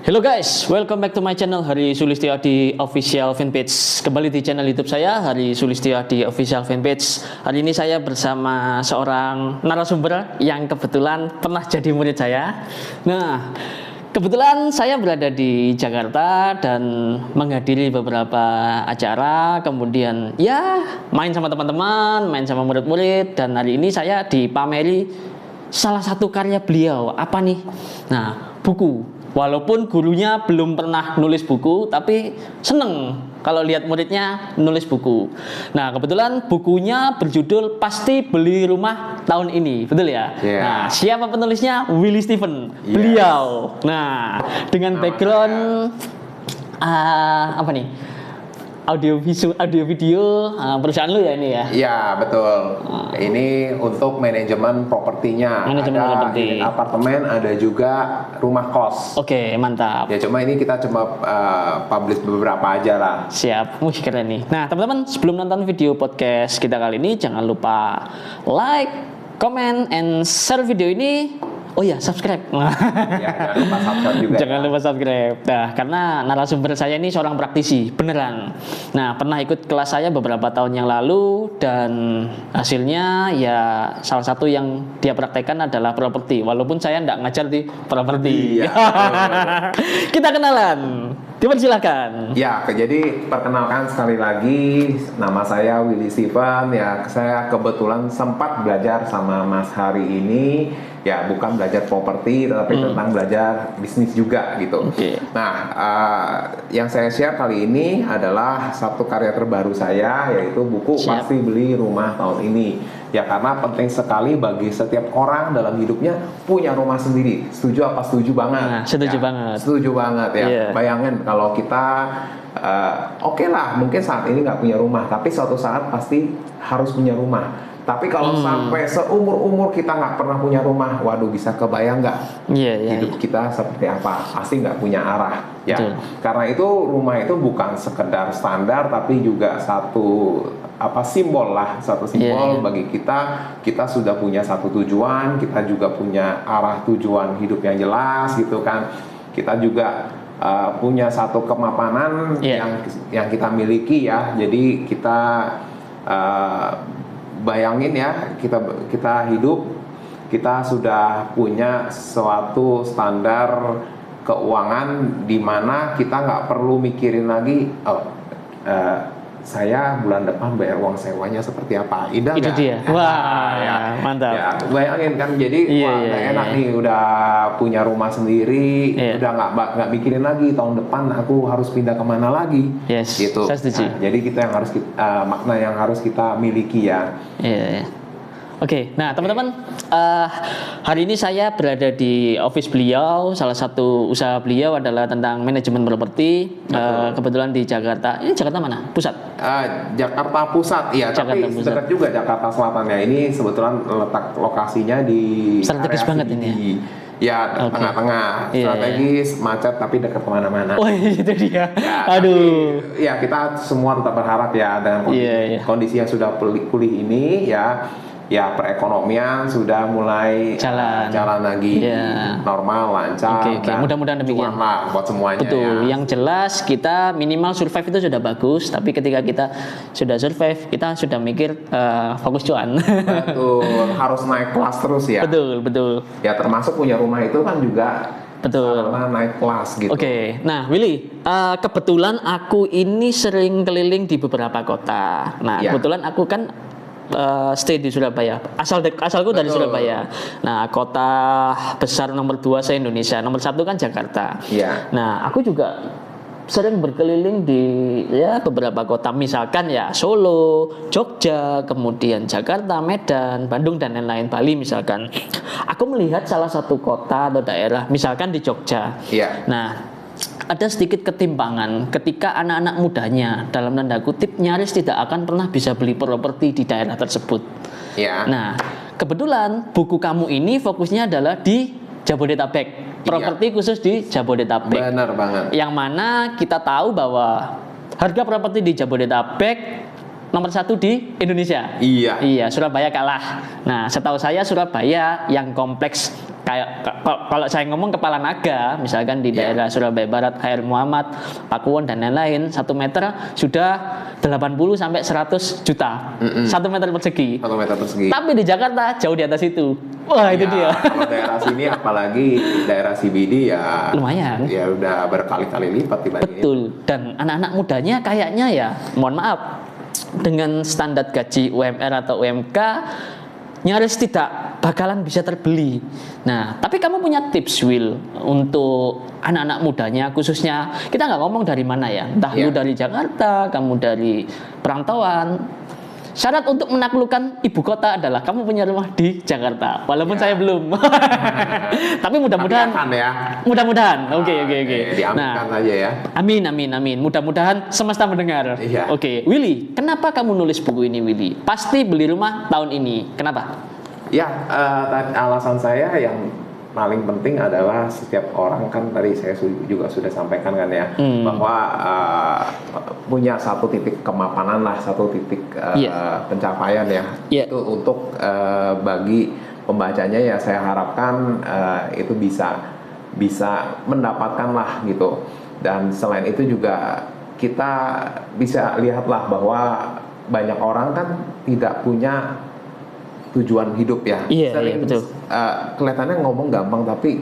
Hello guys, welcome back to my channel Hari Sulistyo di Official Fanpage. Kembali di channel YouTube saya Hari Sulistyo di Official Fanpage. Hari ini saya bersama seorang narasumber yang kebetulan pernah jadi murid saya. Nah, kebetulan saya berada di Jakarta dan menghadiri beberapa acara, kemudian ya main sama teman-teman, main sama murid-murid, dan hari ini saya dipameri salah satu karya beliau. Apa nih? Nah, buku. Walaupun gurunya belum pernah nulis buku, tapi seneng kalau lihat muridnya nulis buku. Nah, kebetulan bukunya berjudul Pasti Beli Rumah Tahun Ini, betul ya? Yeah. Nah, siapa penulisnya? Willy Stephen, beliau. Nah, dengan background apa nih? Audio video perusahaan lu ya ini ya? Iya, betul. Ini untuk manajemen propertinya. Manajemen ada properti. unit apartemen, ada juga rumah kos. Oke, mantap. Ya, cuma ini kita cuma publish beberapa aja lah. Siap, keren nih. Nah, teman-teman, sebelum nonton video podcast kita kali ini, jangan lupa like, comment, and share video ini. Oh iya, subscribe. Ya, jangan lupa subscribe juga. Jangan lupa subscribe. Nah, karena narasumber saya ini seorang praktisi, beneran. Nah, pernah ikut kelas saya beberapa tahun yang lalu dan hasilnya ya salah satu yang dia praktekkan adalah properti. Walaupun saya nggak ngajar di properti. Iya, Kita kenalan. Dipersilakan. Ya, jadi perkenalkan sekali lagi, nama saya Willy Stephen. Ya, saya kebetulan sempat belajar sama Mas Hari ini. Ya, bukan belajar properti, tetapi tentang belajar bisnis juga gitu. Oke. Nah, yang saya share kali ini adalah satu karya terbaru saya, yaitu buku Siap. Pasti Beli Rumah Tahun Ini. Ya, karena penting sekali bagi setiap orang dalam hidupnya punya rumah sendiri. Setuju apa setuju banget? Nah, setuju Ya, banget. Setuju banget ya. Iya. Bayangin kalau kita oke lah, mungkin saat ini nggak punya rumah, tapi suatu saat pasti harus punya rumah. Tapi kalau sampai seumur-umur kita nggak pernah punya rumah, waduh, bisa kebayang nggak Iya. hidup kita seperti apa? Pasti nggak punya arah, ya. Betul. Karena itu rumah itu bukan sekedar standar, tapi juga satu simbol lah, satu simbol Iya. bagi kita. Kita sudah punya satu tujuan, kita juga punya arah tujuan hidup yang jelas, gitu kan. Kita juga punya satu kemapanan yang kita miliki ya. Jadi kita bayangin ya, kita hidup, kita sudah punya suatu standar keuangan di mana kita nggak perlu mikirin lagi, saya bulan depan bayar uang sewanya seperti apa. Indah Itu nggak? dia. Wah, mantap. Ya, bayangin kan, jadi nggak enak nih, udah punya rumah sendiri, udah nggak mikirin lagi tahun depan aku harus pindah kemana lagi. Yes, gitu. saya setuju. Nah, jadi kita yang harus makna yang harus kita miliki ya. Iya. Oke, nah teman-teman, hari ini saya berada di office beliau. Salah satu usaha beliau adalah tentang manajemen properti. Kebetulan di Jakarta. Ini Jakarta mana? Pusat? Jakarta Pusat, iya. Jakarta Tapi Pusat. dekat juga Jakarta Selatan ya. Ini kebetulan letak lokasinya di Strategis area banget CBD. ini Ya, tengah-tengah. Iya, Strategis, macet tapi dekat kemana-mana. Oh, itu dia. Ya, Aduh. tapi, ya, kita semua tetap berharap ya dengan kondisi yang sudah pulih ini ya perekonomian sudah mulai jalan lagi, normal, lancar. Oke. Mudah-mudahan demikian. Cuan lah buat semuanya. Betul. Ya. Yang jelas kita minimal survive itu sudah bagus. Tapi ketika kita sudah survive, kita sudah mikir fokus cuan. Betul. Harus naik kelas terus ya. Betul. Ya, termasuk punya rumah itu kan juga. Betul. Karena naik kelas gitu. Oke. Nah, Willy, kebetulan aku ini sering keliling di beberapa kota. Nah, kebetulan aku kan stay di Surabaya. Asalku dari Surabaya. Nah, kota besar nomor 2 se-Indonesia. Nomor 1 kan Jakarta. Iya. Nah, aku juga sering berkeliling di beberapa kota, misalkan ya Solo, Jogja, kemudian Jakarta, Medan, Bandung, dan lain-lain, Bali misalkan. Aku melihat salah satu kota atau daerah, misalkan di Jogja. Iya. Nah, ada sedikit ketimpangan ketika anak-anak mudanya dalam tanda kutip nyaris tidak akan pernah bisa beli properti di daerah tersebut. Iya. Nah, kebetulan buku kamu ini fokusnya adalah di Jabodetabek. Properti khusus di Jabodetabek. Benar banget. Yang mana kita tahu bahwa harga properti di Jabodetabek nomor 1 di Indonesia. Iya. Iya, Surabaya kalah. Nah, setahu saya Surabaya yang kompleks kalau saya ngomong kepala naga, misalkan di daerah Surabaya Barat, Khair Muhammad, Pakuwon dan lain-lain, 1 meter sudah 80 sampai 100 juta. 1 meter persegi. 1 meter persegi. Tapi di Jakarta jauh di atas itu. Wah, itu dia. Kalau daerah sini apalagi daerah CBD ya lumayan. Ya udah berkali-kali lipat dibandingin. Betul. Dan anak-anak mudanya kayaknya ya, mohon maaf, dengan standar gaji UMR atau UMK nyaris tidak bakalan bisa terbeli. Nah, tapi kamu punya tips, Will, untuk anak-anak mudanya, khususnya kita nggak ngomong dari mana ya, entah lu dari Jakarta, kamu dari perantauan. Syarat untuk menaklukkan ibu kota adalah kamu punya rumah di Jakarta, walaupun saya belum. Tapi mudah-mudahan. Mudah-mudahan. Oke. Diaminkan aja ya. Amin. Mudah-mudahan semesta mendengar. Iya. Oke, Willy, kenapa kamu nulis buku ini, Willy? Pasti beli rumah tahun ini. Kenapa? Ya, alasan saya yang paling penting adalah setiap orang kan tadi saya juga sudah sampaikan kan ya, bahwa punya satu titik kemapanan lah, satu titik pencapaian ya. Itu untuk bagi pembacanya ya saya harapkan itu bisa mendapatkan lah gitu. Dan selain itu juga kita bisa lihatlah bahwa banyak orang kan tidak punya tujuan hidup ya. Sering betul. Kelihatannya ngomong gampang tapi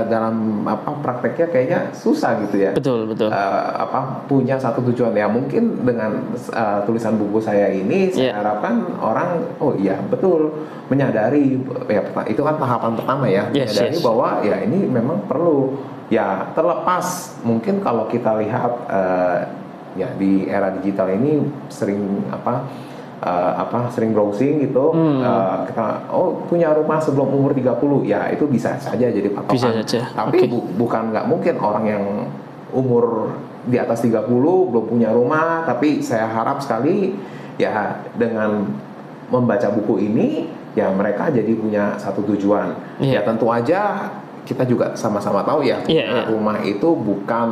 dalam prakteknya kayaknya susah gitu ya. Betul. Punya satu tujuan ya. Mungkin dengan tulisan buku saya ini saya harapkan orang betul menyadari ya, itu kan tahapan pertama ya, menyadari bahwa ya ini memang perlu ya, terlepas mungkin kalau kita lihat ya di era digital ini sering sering browsing gitu, kita punya rumah sebelum umur 30 ya itu bisa saja jadi patokan. Bisa saja. Tapi bukan nggak mungkin orang yang umur di atas 30 belum punya rumah, tapi saya harap sekali ya dengan membaca buku ini ya mereka jadi punya satu tujuan. Ya tentu aja kita juga sama-sama tahu ya, rumah itu bukan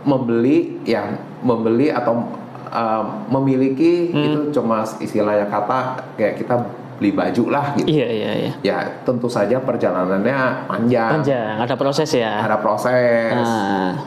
membeli atau memiliki itu cuma istilahnya kata kayak kita beli baju lah gitu. Iya. Ya tentu saja perjalanannya panjang. Ada proses ya. Ada proses.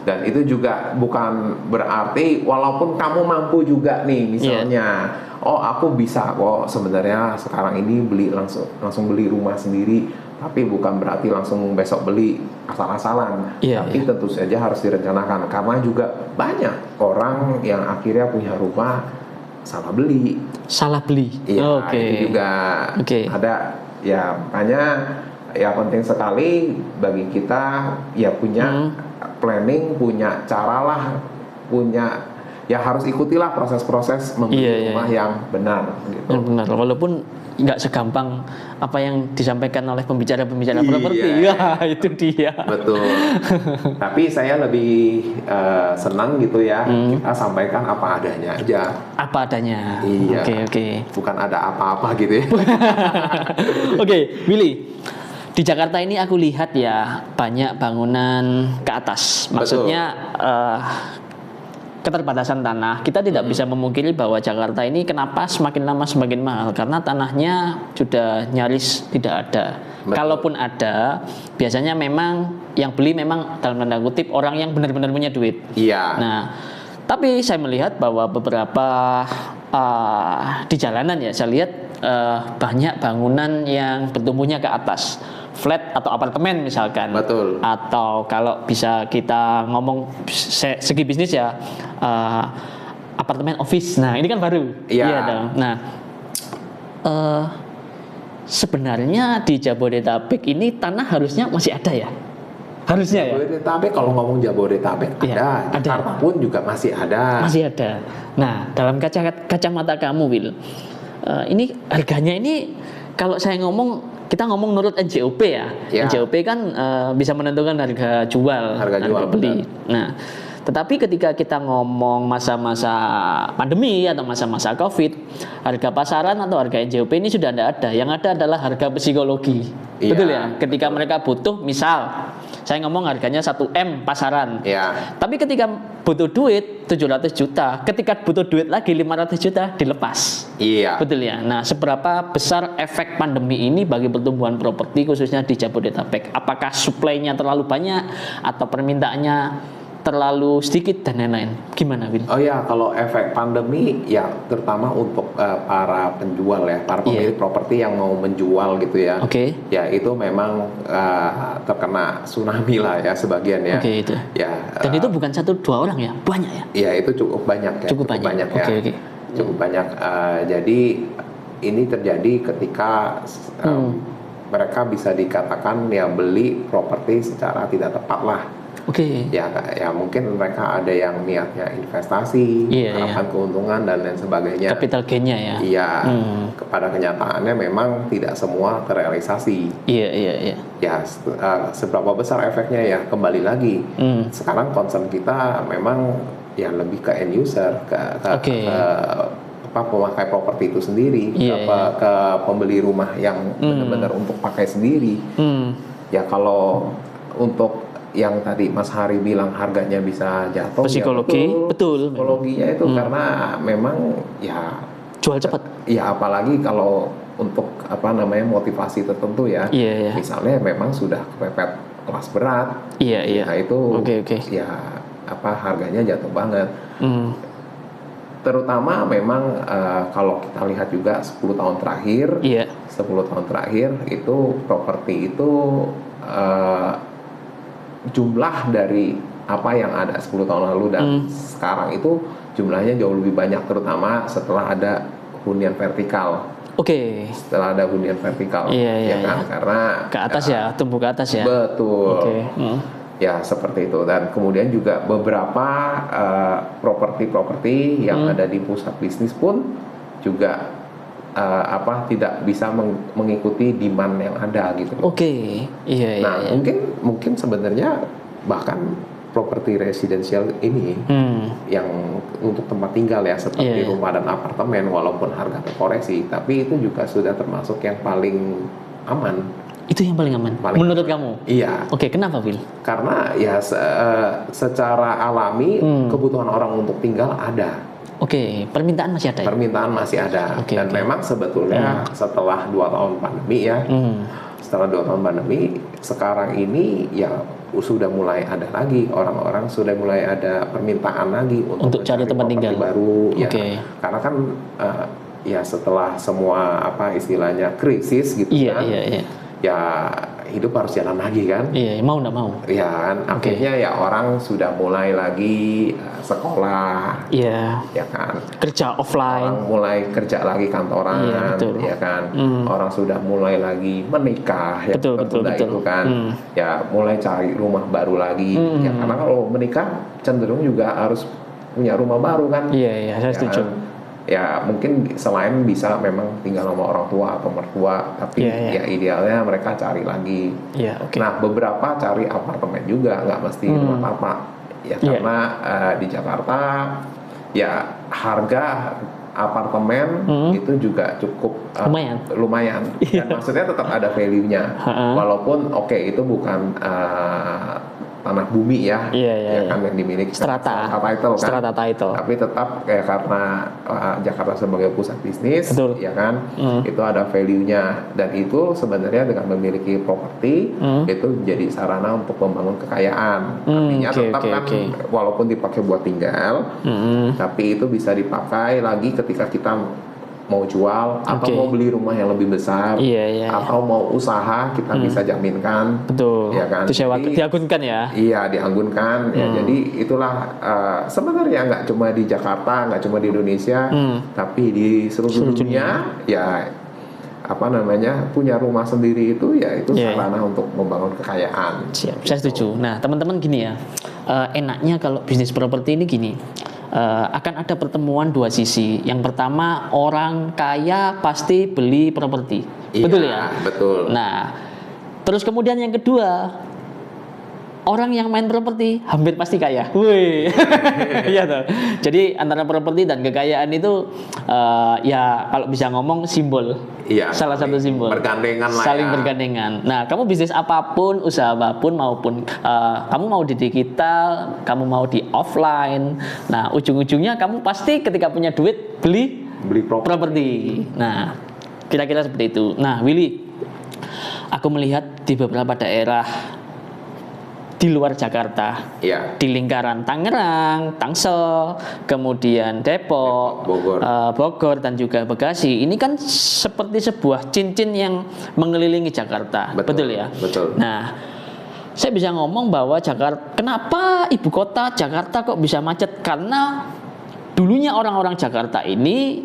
Dan itu juga bukan berarti walaupun kamu mampu juga nih misalnya, aku bisa kok sebenarnya sekarang ini beli langsung beli rumah sendiri. Tapi bukan berarti langsung besok beli asal-asalan. Tapi tentu saja harus direncanakan karena juga banyak orang yang akhirnya punya rumah salah beli. Iya, itu juga ada ya, makanya ya penting sekali bagi kita ya punya planning, punya cara lah, punya ya harus ikutilah proses-proses membeli rumah yang benar gitu. Yang benar, walaupun nggak segampang apa yang disampaikan oleh pembicara-pembicara properti. Ya, itu dia. Betul. Tapi saya lebih senang gitu ya, kita sampaikan apa adanya aja. Apa adanya. Iya. Oke. Bukan ada apa-apa gitu ya. Oke, Willy. Di Jakarta ini aku lihat ya banyak bangunan ke atas. Maksudnya keterbatasan tanah. Kita tidak bisa memungkiri bahwa Jakarta ini kenapa semakin lama semakin mahal, karena tanahnya sudah nyaris tidak ada. Kalaupun ada, biasanya memang yang beli memang dalam tanda kutip orang yang benar-benar punya duit. Nah, tapi saya melihat bahwa beberapa di jalanan ya saya lihat banyak bangunan yang bertumbuhnya ke atas, flat atau apartemen misalkan. Betul. Atau kalau bisa kita ngomong segi bisnis ya, apartemen office. Nah, ini kan baru. Iya dong. Nah, sebenarnya di Jabodetabek ini tanah harusnya masih ada ya? Harusnya ya. Jabodetabek, kalau ngomong Jabodetabek ada. Jakarta pun juga masih ada. Masih ada. Nah, dalam kacamata kamu, Will, ini harganya ini kalau saya ngomong, kita ngomong menurut NJOP ya. NJOP kan bisa menentukan harga jual beli. Nah, tetapi ketika kita ngomong masa-masa pandemi atau masa-masa COVID, harga pasaran atau harga NJOP ini sudah tidak ada. Yang ada adalah harga psikologi. Betul ya? Ketika mereka butuh, misal saya ngomong harganya 1M pasaran. Ya. Tapi ketika butuh duit 700 juta, ketika butuh duit lagi 500 juta dilepas. Iya. Betul ya. Nah, seberapa besar efek pandemi ini bagi pertumbuhan properti khususnya di Jabodetabek? Apakah suplainya terlalu banyak atau permintaannya terlalu sedikit dan lain-lain? Gimana, Will? Oh ya, kalau efek pandemi ya terutama untuk para penjual ya, para pemilik properti yang mau menjual gitu ya. Oke. Ya itu memang terkena tsunami lah ya sebagian ya. Oke, itu. Ya. Dan itu bukan 1-2 orang ya, banyak ya? Ya itu cukup banyak ya. Cukup banyak ya. Oke. Cukup banyak. Jadi ini terjadi ketika mereka bisa dikatakan ya beli properti secara tidak tepat lah. Oke. Ya mungkin mereka ada yang niatnya investasi, harapan keuntungan dan lain sebagainya. Capital gain-nya ya. Iya. Kepada kenyataannya memang tidak semua terrealisasi. Iya. Ya seberapa besar efeknya ya kembali lagi. Sekarang concern kita memang ya lebih ke end user, ke pemakai properti itu sendiri, ke pembeli rumah yang benar-benar untuk pakai sendiri. Ya kalau untuk yang tadi Mas Hari bilang harganya bisa jatuh, psikologi, ya betul. Psikologinya itu karena memang ya jual cepat. Ya apalagi kalau untuk motivasi tertentu ya. Iya. Misalnya memang sudah kepepet kelas berat. Iya. Nah itu Oke. ya harganya jatuh banget. Terutama memang kalau kita lihat juga 10 tahun terakhir. Iya. 10 tahun terakhir itu properti itu jumlah dari apa yang ada 10 tahun lalu dan sekarang itu jumlahnya jauh lebih banyak, terutama setelah ada hunian vertikal. Oke. Setelah ada hunian vertikal, iya. kan? Karena ke atas ya, tumbuh ke atas ya. Betul. Oke. Ya seperti itu. Dan kemudian juga beberapa properti-properti yang ada di pusat bisnis pun juga tidak bisa mengikuti demand yang ada gitu. Oke. Iya. Nah, mungkin sebenarnya bahkan properti residensial ini yang untuk tempat tinggal ya seperti rumah dan apartemen walaupun harga terkoreksi, tapi itu juga sudah termasuk yang paling aman. Itu yang paling aman menurut kamu? Iya. Oke, kenapa, Will? Karena ya secara alami kebutuhan orang untuk tinggal ada. Oke, permintaan masih ada. Permintaan masih ada. Dan memang sebetulnya setelah 2 tahun pandemi ya, setelah 2 tahun pandemi, sekarang ini ya sudah mulai ada lagi orang-orang sudah mulai ada permintaan lagi untuk cari tempat tinggal baru. Ya, karena kan ya setelah semua istilahnya krisis gitu kan. Iya. Ya hidup harus jalan lagi kan. Iya, mau nggak mau. Iya kan. Akhirnya ya orang sudah mulai lagi sekolah. Iya. Ya kan. Kerja offline. Orang mulai kerja lagi kantoran. Iya, betul. Ya kan. Orang sudah mulai lagi menikah. Ya, betul. Itu kan. Ya mulai cari rumah baru lagi. Ya karena kalau menikah cenderung juga harus punya rumah baru kan. Iya, saya setuju. Ya mungkin selain bisa memang tinggal sama orang tua atau mertua, tapi ya idealnya mereka cari lagi. Nah beberapa cari apartemen juga, nggak mesti rumah tapak. Ya karena di Jakarta ya harga apartemen itu juga cukup lumayan. Dan maksudnya tetap ada value-nya, walaupun itu bukan tanah bumi ya, kan yang dimiliki strata title kan. Strata title. Tapi tetap karena Jakarta sebagai pusat bisnis, ya kan, itu ada value-nya dan itu sebenarnya dengan memiliki properti itu jadi sarana untuk membangun kekayaan. Artinya tetap kan walaupun dipakai buat tinggal, tapi itu bisa dipakai lagi ketika kita mau jual atau mau beli rumah yang lebih besar, atau mau usaha kita bisa jaminkan. Betul. Ya kan? Itu dianggunkan ya? Iya, dianggunkan. Ya, jadi itulah sebenarnya nggak cuma di Jakarta, nggak cuma di Indonesia, tapi di seluruh dunia. Ya punya rumah sendiri itu sarana untuk membangun kekayaan. Siap, saya setuju. Nah, teman-teman gini ya, enaknya kalau bisnis properti ini gini. Akan ada pertemuan dua sisi. Yang pertama, orang kaya pasti beli properti, betul ya? Betul. Nah, terus kemudian yang kedua, orang yang main properti hampir pasti kaya. Wih, iya toh. Jadi antara properti dan kekayaan itu ya kalau bisa ngomong simbol. Iya. Salah satu simbol. Bergandengan lah Saling ya. bergandengan. Nah, kamu bisnis apapun, usaha apapun maupun kamu mau di digital, kamu mau di offline. Nah, ujung-ujungnya kamu pasti ketika punya duit beli properti. Nah, kira-kira seperti itu. Nah, Willy, aku melihat di beberapa daerah di luar Jakarta, Iya. di lingkaran Tangerang, Tangsel, kemudian Depok, Bogor, dan juga Bekasi. Ini kan seperti sebuah cincin yang mengelilingi Jakarta, betul ya? Betul. Nah, saya bisa ngomong bahwa Jakarta, kenapa ibu kota Jakarta kok bisa macet? Karena dulunya orang-orang Jakarta ini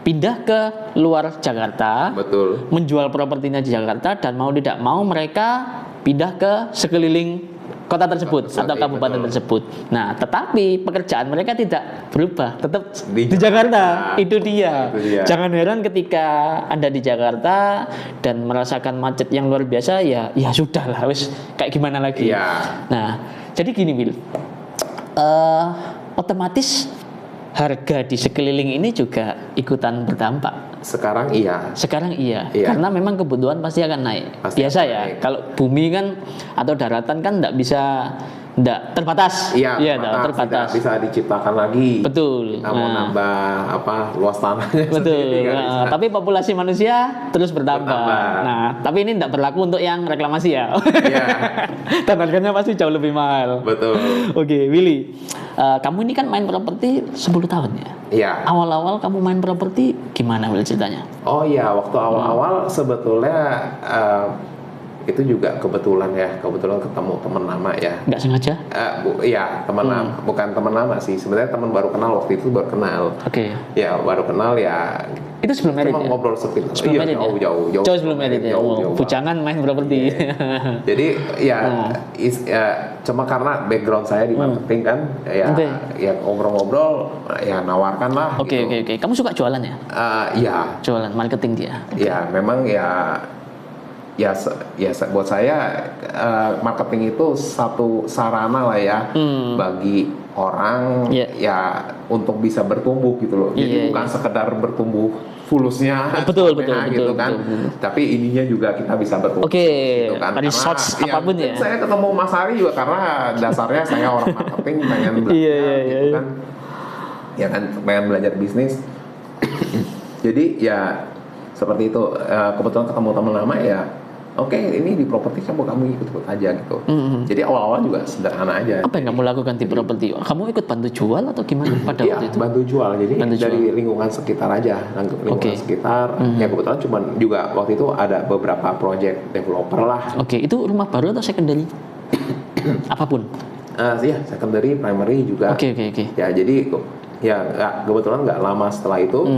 pindah ke luar Jakarta, Betul. menjual propertinya di Jakarta, dan mau tidak mau mereka pindah ke sekeliling kota tersebut atau kabupaten tersebut. Nah, tetapi pekerjaan mereka tidak berubah, tetap di Jakarta. Itu dia. Jangan heran ketika Anda di Jakarta dan merasakan macet yang luar biasa, ya sudahlah, wis kayak gimana lagi. Iya. Nah, jadi gini, Will. Otomatis harga di sekeliling ini juga ikutan berdampak. Sekarang iya. Karena memang kebutuhan pasti akan naik. Biasa ya, kalau bumi kan atau daratan kan tidak terbatas. Iya, terbatas. Tidak bisa diciptakan lagi. Betul. Mau nambah luas tanahnya. Betul. Tapi populasi manusia terus bertambah. Nah, tapi ini tidak berlaku untuk yang reklamasi ya. Iya. Dan harganya pasti jauh lebih mahal. Betul. Oke, Willy. Kamu ini kan main properti 10 tahun ya? Iya. Awal-awal kamu main properti gimana, Will, ceritanya? Oh iya, waktu awal-awal sebetulnya itu juga kebetulan ketemu teman lama ya. Nggak sengaja? Iya, teman lama, bukan teman lama sih. Sebenarnya teman baru kenal waktu itu baru kenal. Oke. Ya baru kenal ya. Itu sebelum merit Cuma ya? ngobrol sekitar. Sebelum merit ya? Jauh sebelum merit ya? Jauh. Bujangan main properti. Jadi ya, cuma karena background saya di marketing kan, ya ngobrol-ngobrol, ya nawarkan lah. Oke. Kamu suka jualan ya? Iya. Jualan marketing dia. Ya memang ya buat saya marketing itu satu sarana lah ya bagi orang ya untuk bisa bertumbuh gitu loh. Jadi bukan sekedar bertumbuh fulusnya betul gitu kan. Tapi ininya juga kita bisa bertumbuh. Gitu kan. Research apapun ya. Saya ketemu Mas Hari juga karena dasarnya saya orang marketing pengen belajar gitu kan. Ya kan pengen belajar bisnis. Jadi ya seperti itu, kebetulan ketemu teman lama ya. Oke, ini di properti kamu ikut aja gitu. Jadi awal-awal juga sederhana aja. Apa yang kamu lakukan di properti? Kamu ikut bantu jual atau gimana pada waktu itu? Bantu jual. Jadi dari lingkungan sekitar aja, lingkungan sekitar. Ya kebetulan cuman juga waktu itu ada beberapa project developer lah. Oke, itu rumah baru atau secondary? Apapun. Iya, secondary, primary juga. Oke. Ya jadi ya kebetulan nggak lama setelah itu.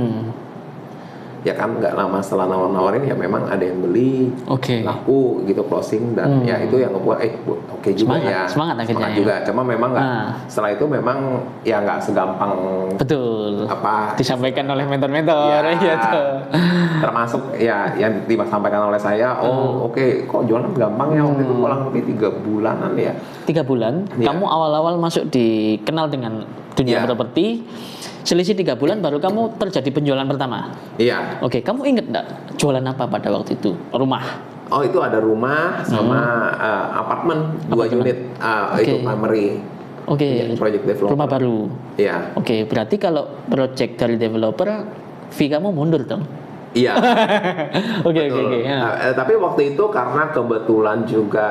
Ya kan nggak lama setelah nawarin ya memang ada yang beli, laku gitu, closing, dan ya itu yang ngebuat oke juga ya semangat akhirnya juga. Cuma memang nggak setelah itu memang ya nggak segampang disampaikan oleh mentor-mentor gitu. Termasuk ya yang disampaikan oleh saya. Kok jualan gampang ya, waktu itu kurang lebih 3 bulanan ya. 3 bulan. Kamu awal-awal masuk dikenal dengan dunia properti. Selisih 3 bulan baru kamu terjadi penjualan pertama. Iya. Oke, kamu inget nggak jualan apa pada waktu itu? Rumah. Oh, itu ada rumah sama apartemen 2 unit. Itu primary. Project developer. Rumah baru. Iya. Oke, berarti kalau project dari developer, fee kamu mundur dong? Iya. Oke. Tapi waktu itu karena kebetulan juga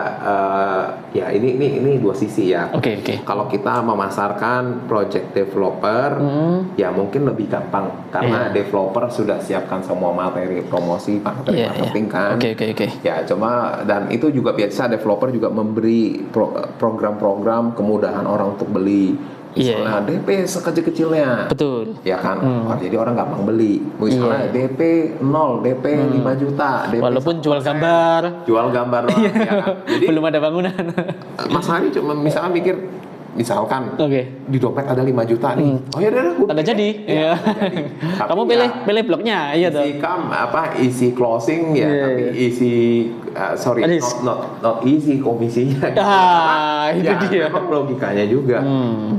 ya ini dua sisi ya. Oke. Kalau kita memasarkan project developer, ya mungkin lebih gampang karena developer sudah siapkan semua materi promosi, marketing kan. Oke. Ya cuma dan itu juga biasa developer juga memberi program-program kemudahan orang untuk beli. Misalnya DP sekecil-kecilnya. Betul. Ya kan, jadi orang gampang beli. Misalnya DP 0, DP 5 juta. DP walaupun jual gambar. Jual gambar doang, ya kan. Jadi belum ada bangunan. Mas Hari cuma misalnya mikir, misalkan Oke. di dompet ada 5 juta nih. Oh ya udah, gue Tanda jadi. Iya. jadi. Tapi Kamu ya, pilih bloknya, iya toh. isi closing ya, Iya, tapi iya. isi sorry, Risk. not easy komisinya. Gitu. Ah, itu Ya, dia. memang logikanya juga. Hmm.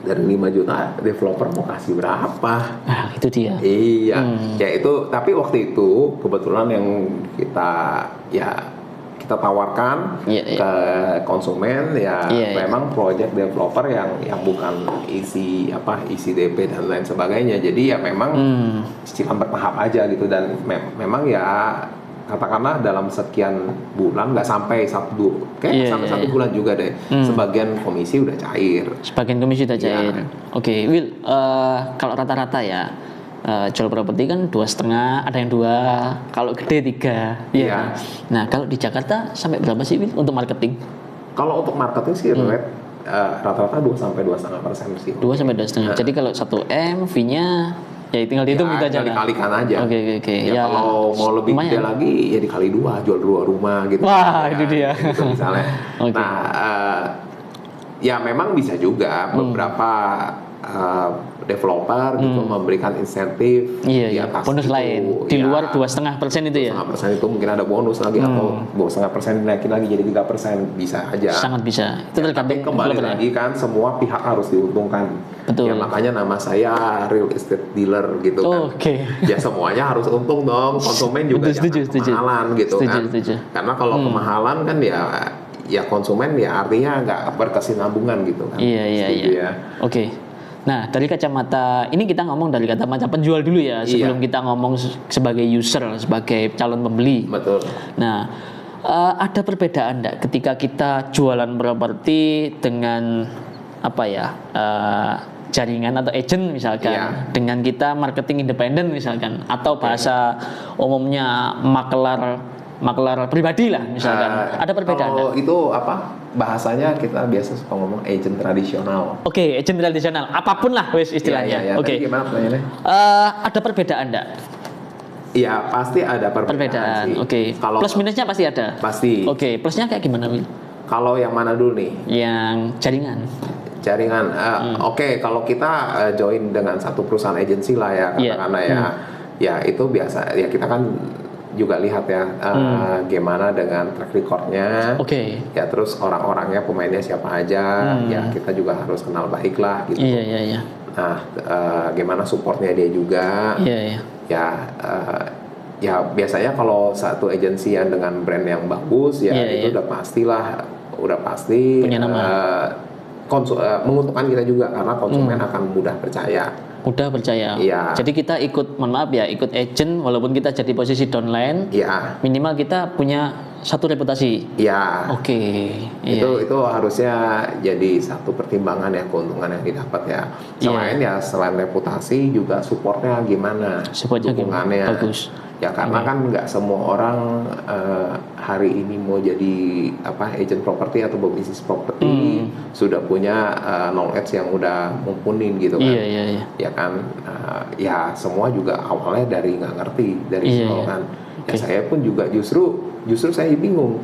Dari 5 juta developer mau kasih berapa? Nah, itu dia. Iya, ya itu. Tapi waktu itu kebetulan yang kita tawarkan Iya, iya. ke konsumen ya, Iya, iya. memang project developer yang bukan isi DP dan lain sebagainya. Jadi ya memang cicilan bertahap aja gitu, dan memang ya katakanlah dalam sekian bulan, nggak sampai Iya, sampai iya, 1 iya. bulan juga deh. Sebagian komisi udah cair. Sebagian komisi udah cair. Iya. Oke, Will, kalau rata-rata ya jual properti kan 2,5, ada yang 2, kalau gede 3. Iya. Iya. Kan? Nah, kalau di Jakarta sampai berapa sih, Will, untuk marketing? Kalau untuk marketing sih rate rata-rata 2-2,5% sih. 2 sampai 2,5. Jadi kalau 1 M, fee-nya ya tinggal dihitung gitu aja. Tinggal dikalikan aja. Oke. Ya, kalau mau lebih lumayan. gede lagi ya dikali 2, jual 2 rumah gitu. Wah, Ya, itu dia. Gitu misalnya. Oke. Nah, ya memang bisa juga beberapa developer gitu memberikan insentif Iya, di iya. atas Bonus itu. lain di Ya, luar 2,5% itu ya. 2,5% itu mungkin ada bonus lagi, atau 2,5% dinaikin lagi jadi 3%, bisa aja. Sangat bisa. Itu Ya, tergantung tapi kembali developer ya. lagi kan semua pihak harus diuntungkan. Betul. Ya makanya nama saya real estate dealer gitu kan. Oke. Ya semuanya harus untung dong. Konsumen juga Setuju, jangan setuju. kemahalan gitu kan. Setuju. Karena kalau kemahalan kan ya konsumen ya artinya nggak berkesinambungan gitu kan. Iya. Setuju ya. Oke. Nah, dari kacamata ini kita ngomong dari kacamata penjual dulu ya, sebelum kita ngomong sebagai user, sebagai calon pembeli. Betul. Nah, ada perbedaan enggak ketika kita jualan properti dengan jaringan atau agent misalkan, Iya. dengan kita marketing independen misalkan, atau bahasa umumnya makelar pribadi lah misalkan. Ada perbedaan Kalau enggak? itu bahasanya kita biasa suka ngomong agent tradisional. Oke, agent tradisional, apapun lah wes istilahnya. Iya. Oke. Tadi gimana pertanyaannya? Ada perbedaan enggak? Iya, pasti ada perbedaan sih. Oke. Kalau Plus minusnya pasti ada. pasti. Oke, plusnya kayak gimana, Will? Kalau yang mana dulu nih? Yang jaringan. Jaringan. Oke, kalau kita join dengan satu perusahaan agensi lah ya, Iya. katakanlah ya itu biasa. Ya kita kan juga lihat ya gimana dengan track recordnya. Oke. Ya terus orang-orangnya, pemainnya siapa aja. Ya kita juga harus kenal baik lah gitu. Iya. Nah, gimana supportnya dia juga. Iya. Ya biasanya kalau satu agensi yang dengan brand yang bagus ya Iya. itu udah pasti Punya nama. menguntungkan kita juga karena konsumen akan mudah percaya. Udah percaya. Iya. Jadi kita ikut agent walaupun kita jadi posisi downline, Iya, minimal kita punya satu reputasi. iya. Oke. Iya. Itu harusnya jadi satu pertimbangan ya, keuntungan yang didapat ya. Selain reputasi juga supportnya gimana, Supportnya gimana? dukungannya. Bagus. Ya karena kan nggak semua orang hari ini mau jadi agent properti atau berbisnis properti sudah punya knowledge yang udah mumpuni gitu kan. Iya. Ya kan, ya semua juga awalnya dari nggak ngerti, dari Iya, nol iya. kan. Ya Oke. saya pun juga justru saya bingung.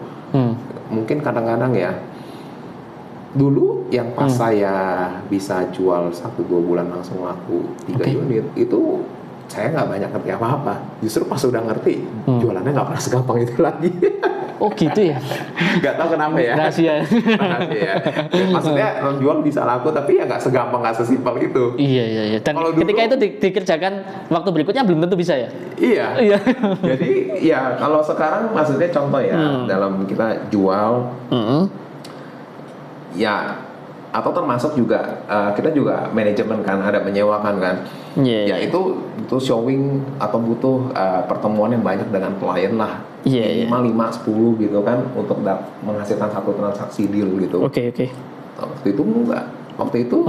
Mungkin kadang-kadang ya, dulu yang pas saya bisa jual 1-2 bulan langsung laku 3 Oke. unit itu saya nggak banyak ngerti apa-apa. Justru pas udah ngerti, jualannya nggak pernah segampang itu lagi. Oh gitu ya. Nggak tahu kenapa ya. Rahasia. Rahasia. Ya, maksudnya jual bisa laku, tapi ya nggak segampang, nggak sesimpel itu. Iya. Dan Kalau dulu- ketika itu dikerjakan waktu berikutnya belum tentu bisa ya. Iya. Jadi ya kalau sekarang maksudnya contoh ya dalam kita jual ya, atau termasuk juga kita juga manajemen kan, ada menyewakan kan. Iya. Ya itu showing atau butuh pertemuan yang banyak dengan klien lah. Iya. 5-10 gitu kan untuk menghasilkan satu transaksi deal gitu. Oke. Waktu itu enggak. Waktu itu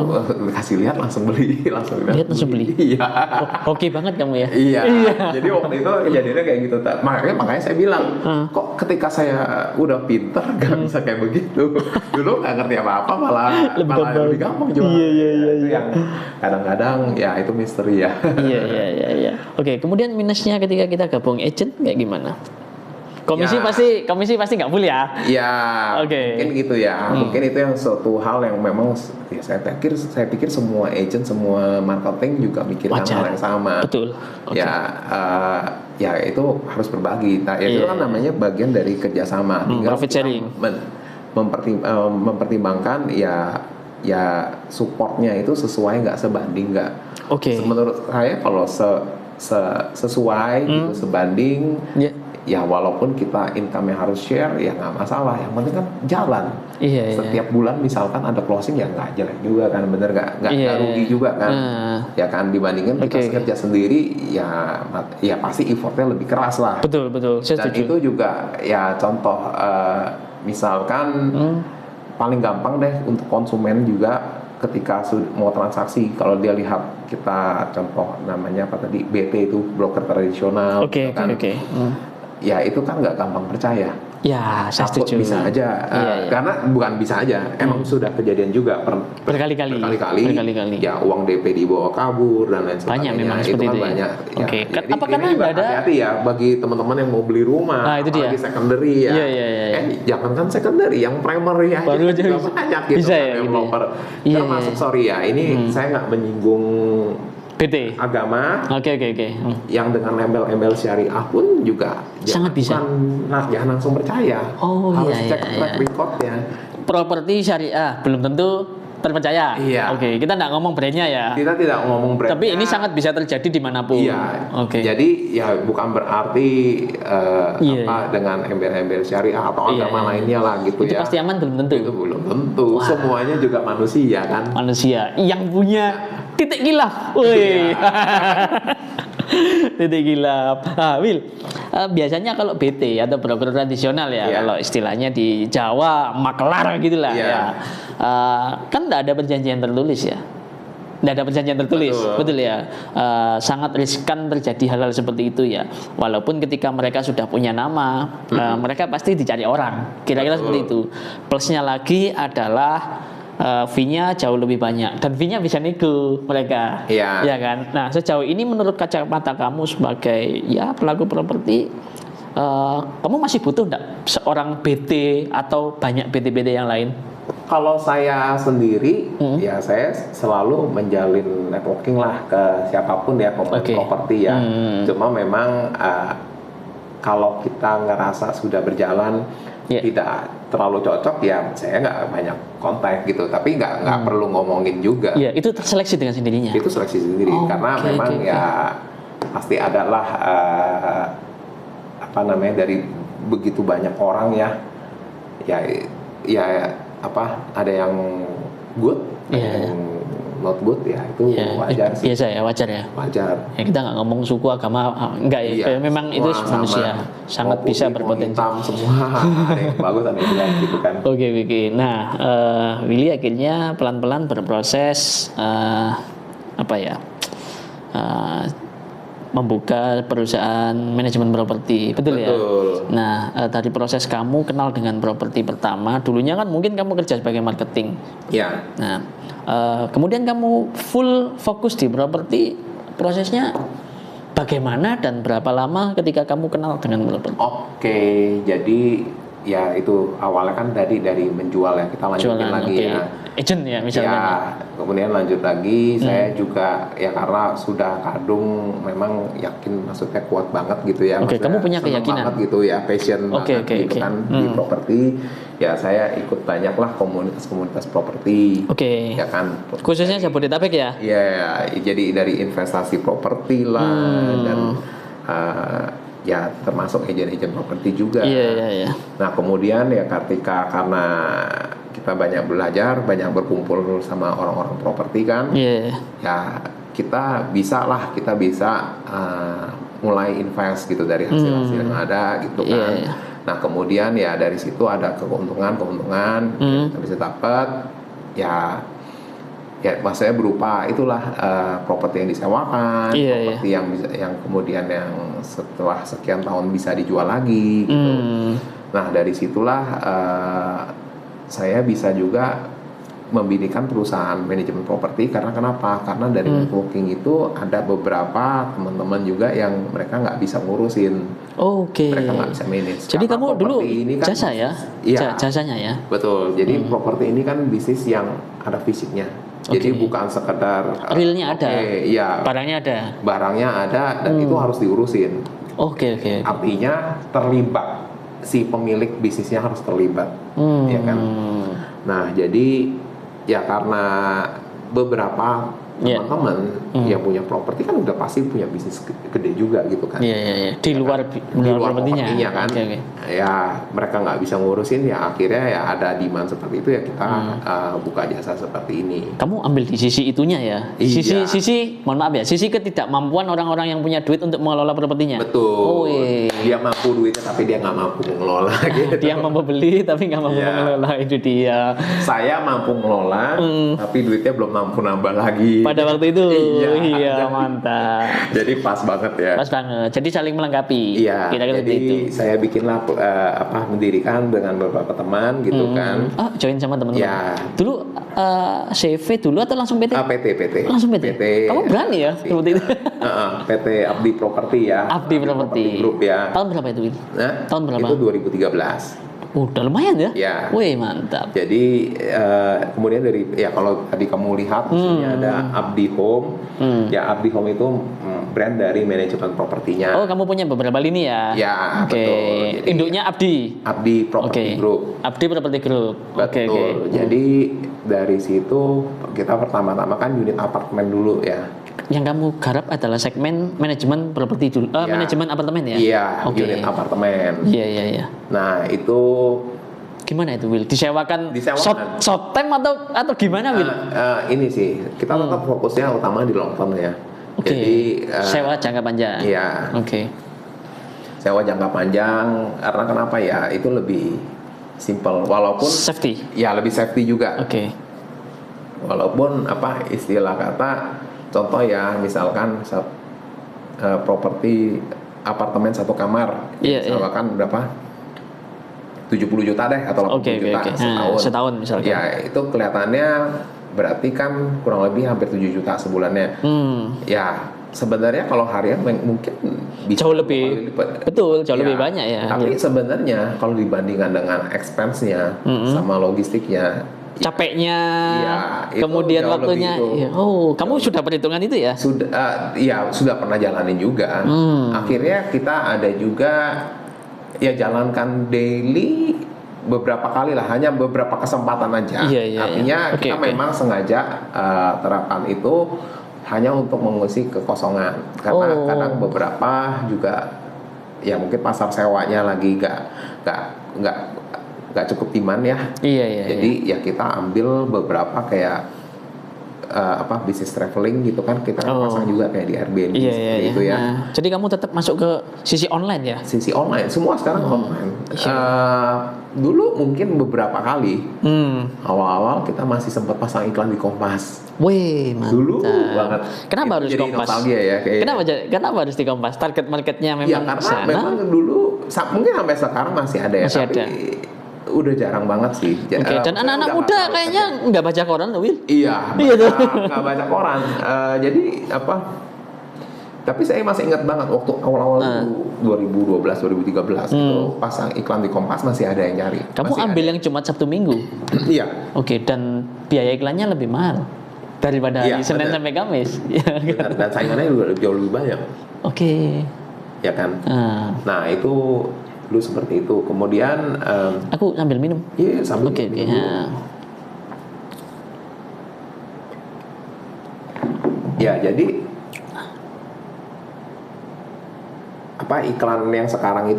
kasih lihat langsung beli, langsung Lihat langsung beli. Iya. Oke banget kamu ya. Iya. Jadi waktu itu kejadiannya kayak gitu. Makanya saya bilang, kok ketika saya udah pinter gak bisa kayak begitu. Dulu nggak ngerti apa-apa malah lebih gampang jual. Iya. Itu yang kadang-kadang ya itu misteri ya. Iya. Oke, kemudian minusnya ketika kita gabung agent kayak gimana? Komisi Ya. komisi pasti nggak full ya. Ya, Oke. mungkin gitu ya. Mungkin itu yang suatu hal yang memang ya saya pikir semua agent, semua marketing juga mikirkan Wajar. hal yang sama. Betul. Oke. Ya itu harus berbagi. Nah, itu Iya. kan namanya bagian dari kerjasama. Tinggal profit kita sharing. mempertimbangkan ya supportnya itu sesuai nggak, sebanding nggak. Oke. Menurut saya kalau sesuai gitu, sebanding. Ya. Ya walaupun kita income yang harus share ya nggak masalah, yang penting kan jalan. Iya. Setiap bulan misalkan ada closing ya nggak jelek juga kan, bener nggak Iya. rugi juga kan. Ya kan, dibandingkan kita Oke. kerja sendiri ya pasti effortnya lebih keras lah. Betul. Saya Dan setuju. itu juga ya contoh misalkan paling gampang deh untuk konsumen juga ketika mau transaksi, kalau dia lihat kita contoh namanya apa tadi, BT itu broker tradisional, Oke. kan, ya itu kan nggak gampang percaya. Ya, saya Takut setuju. bisa aja, Iya. karena bukan bisa aja, emang sudah kejadian juga Berkali-kali. ya uang DP dibawa kabur dan lain sebagainya. Banyak memang itu seperti kan itu ya. banyak. Oke. Jadi Apa ini karena juga nggak ada- hati-hati ya bagi teman-teman yang mau beli rumah, Nah, itu dia. apalagi secondary ya. Iya. Jangankan secondary, yang primary aja Baru aja juga bisa. banyak gitu Bisa kan, ya, gitu ya. developer. Iya, Termasuk iya. sorry ya, ini saya nggak menyinggung BT. agama. Oke. Yang dengan embel-embel syariah pun juga Sangat bisa. jangan langsung percaya. Oh, harus iya, cek iya, track iya. recordnya. Properti syariah belum tentu terpercaya. Iya. Oke, kita nggak ngomong brandnya ya. Kita tidak ngomong brandnya. Tapi ini sangat bisa terjadi dimanapun. Iya. Oke. Jadi ya bukan berarti Iya, dengan embel-embel syariah atau Iya, agama iya. lainnya lah gitu Itu ya. pasti aman belum tentu. Itu belum tentu. Semuanya juga manusia kan. Manusia yang punya titik kilaf. Woi. Titik kilaf. Will, biasanya kalau BT atau broker tradisional ya, Iya. kalau istilahnya di Jawa makelar gitulah Iya. ya. Kan nggak ada perjanjian tertulis ya. Nggak ada perjanjian tertulis, betul ya. Sangat riskan terjadi hal-hal seperti itu ya. Walaupun ketika mereka sudah punya nama, mereka pasti dicari orang. Kira-kira seperti itu. Plusnya lagi adalah fee-nya jauh lebih banyak dan fee-nya bisa nego mereka. Iya. Ya kan? Nah, sejauh ini menurut kacamata kamu sebagai ya pelaku properti, kamu masih butuh enggak seorang BT atau banyak BT-BT yang lain? Kalau saya sendiri, ya saya selalu menjalin networking lah ke siapapun ya, pemain Oke. properti ya. Cuma memang kalau kita ngerasa sudah berjalan tidak terlalu cocok ya, saya nggak banyak kontak gitu. Tapi nggak perlu ngomongin juga. Iya, itu terseleksi dengan sendirinya. Itu seleksi sendiri karena memang ya pasti adalah apa namanya, dari begitu banyak orang ya ada yang good, ada yang not good ya, itu wajar sih. Biasa ya, wajar ya. Wajar. Ya, kita nggak ngomong suku agama, enggak ya. Iya, Memang itu semua manusia sama. sangat Mau bisa putih, mau berpotensi. hitam, semua ada yang bagus ada yang jelek gitu kan. Oke. Nah, Willy akhirnya pelan-pelan berproses membuka perusahaan manajemen properti, betul ya? Betul. Nah, dari proses kamu kenal dengan properti pertama, dulunya kan mungkin kamu kerja sebagai marketing. Ya. Nah, kemudian kamu full fokus di properti, prosesnya bagaimana dan berapa lama ketika kamu kenal dengan properti? Oke, jadi ya itu awalnya kan dari menjual ya, kita lanjutin lagi ya. Agent ya misalnya. Ya, kemudian lanjut lagi, saya juga ya karena sudah kadung memang yakin, maksudnya kuat banget gitu ya. Oke, kamu punya seneng keyakinan banget gitu ya, passion banget gitu kan di properti. Ya saya ikut banyak lah komunitas properti. Oke. Ya kan. Khususnya Jabodetabek ya? Iya, jadi dari investasi properti lah dan ya termasuk agen-agen properti juga. Iya. Nah kemudian ya karena kita banyak belajar, banyak berkumpul sama orang-orang properti kan, ya kita bisa mulai invest gitu dari hasil-hasil yang ada gitu kan. Nah kemudian ya dari situ ada keuntungan yang kita bisa dapat ya maksudnya berupa itulah properti yang disewakan, properti yang kemudian yang setelah sekian tahun bisa dijual lagi gitu. Nah dari situlah saya bisa juga mendirikan perusahaan manajemen properti karena kenapa? Karena dari networking itu ada beberapa teman-teman juga yang mereka nggak bisa ngurusin, Oke. mereka nggak bisa manage. Jadi Karena kamu dulu properti ini kan jasa ya? Iya. Jasanya ya? Betul. Jadi properti ini kan bisnis yang ada fisiknya. Jadi Oke. bukan sekedar Realnya ada? Iya. Barangnya ada? Barangnya ada dan itu harus diurusin. Oke. Artinya terlibat, si pemilik bisnisnya harus terlibat, ya kan. Nah jadi ya karena beberapa Iya. teman-teman yang punya properti kan udah pasti punya bisnis gede juga gitu kan. Iya. Di luar Di luar propertinya kan. Oke. Ya mereka nggak bisa ngurusin, ya akhirnya ya ada demand seperti itu, ya kita buka jasa seperti ini. Kamu ambil di sisi itunya ya? Iya. Sisi mohon maaf ya, sisi ketidakmampuan orang-orang yang punya duit untuk mengelola propertinya. Betul. Oh, iya. Dia mampu duitnya tapi dia nggak mampu mengelola gitu. Dia mampu beli tapi nggak mampu Iya. mengelola, itu dia. Saya mampu mengelola tapi duitnya belum mampu nambah lagi. Pada waktu itu, Iya. mantap. Jadi pas banget ya. Pas banget. Jadi saling melengkapi. Iya. Kira-kira Jadi seperti itu. saya bikinlah mendirikan dengan beberapa teman gitu kan. Oh, join sama teman-teman. Ya. Dulu CV dulu atau langsung PT? PT. Langsung PT. Kamu berani ya seperti itu? PT Abdi Properti ya. Abdi Properti Group ya. Tahun berapa itu? Wil? Nah, Tahun berapa? Itu 2013. Udah lumayan ya? Ya. Wih, mantap. Jadi kemudian dari ya kalau tadi kamu lihat di sini ada Abdi Home. Ya Abdi Home itu brand dari manajemen propertinya. Oh, kamu punya beberapa lini ya? Ya, Oke. betul. Jadi, Induknya Abdi. Abdi Property Oke. Group. Abdi Property Group. Oke. Betul. Jadi dari situ kita pertama-tama kan unit apartemen dulu ya. Yang kamu garap adalah segmen manajemen properti dulu, Ya. manajemen apartemen ya? Iya, Oke. unit apartemen. Iya. Nah, itu Gimana itu, Will? Disewakan Disewakan. short time atau gimana, Will? ini sih kita tetap fokusnya utama di long term ya. Oke. Jadi Sewa jangka panjang. iya. Oke. Sewa jangka panjang karena kenapa ya? Itu lebih simple walaupun Safety. ya lebih safety juga. Oke. Walaupun istilah kata contoh ya misalkan properti apartemen satu kamar Iya, misalkan berapa 70 juta deh atau 80 Oke. juta setahun. Setahun misalkan. Ya itu kelihatannya berarti kan kurang lebih hampir 7 juta sebulannya. Ya sebenarnya kalau harian mungkin bisa Jauh lebih. kali lipat. Betul, jauh Ya, lebih banyak ya. Tapi sebenarnya kalau dibandingkan dengan expense-nya sama logistiknya, Capeknya, Iya, itu kemudian jauh waktunya. lebih itu. Iya. Oh, kamu sudah perhitungan itu ya? sudah pernah jalanin juga. Akhirnya kita ada juga ya jalankan daily beberapa kali lah, hanya beberapa kesempatan aja. Iya. Artinya Oke. kita memang sengaja terapkan itu hanya untuk mengisi kekosongan karena kadang beberapa juga ya mungkin pasar sewanya lagi nggak cukup demand ya. Iya. Jadi ya kita ambil beberapa kayak bisnis traveling gitu kan, kita pasang juga kayak di Airbnb seperti itu ya. Nah, jadi kamu tetap masuk ke sisi online ya? Sisi online, semua sekarang online. Dulu mungkin beberapa kali awal-awal kita masih sempat pasang iklan di Kompas. Wih, mantap. Dulu banget. Kenapa Itu harus jadi Kompas? nostalgia ya, kayak Kenapa harus di Kompas? Target marketnya memang ya karena sana? memang dulu mungkin sampai sekarang masih ada ya, Masih tapi ada. udah jarang banget sih. Oke, dan Maksudnya anak-anak udah muda nggak kayaknya nggak baca koran loh, Will. Iya, Iya tuh. nggak baca koran. Jadi tapi saya masih ingat banget waktu awal-awal itu 2012, 2013 itu pasang iklan di Kompas masih ada yang nyari. Kamu Masih ambil ada. yang Jumat Sabtu Minggu. Iya. Oke, dan biaya iklannya lebih mahal daripada Iya, hari Senin benar. sampai Kamis. Iya kan? Benar, dan saingannya juga jauh lebih banyak, Oke. ya kan? Nah, itu dulu seperti itu. Kemudian aku sambil minum. sambil Oke. dulu. Ya, jadi iklan yang sekarang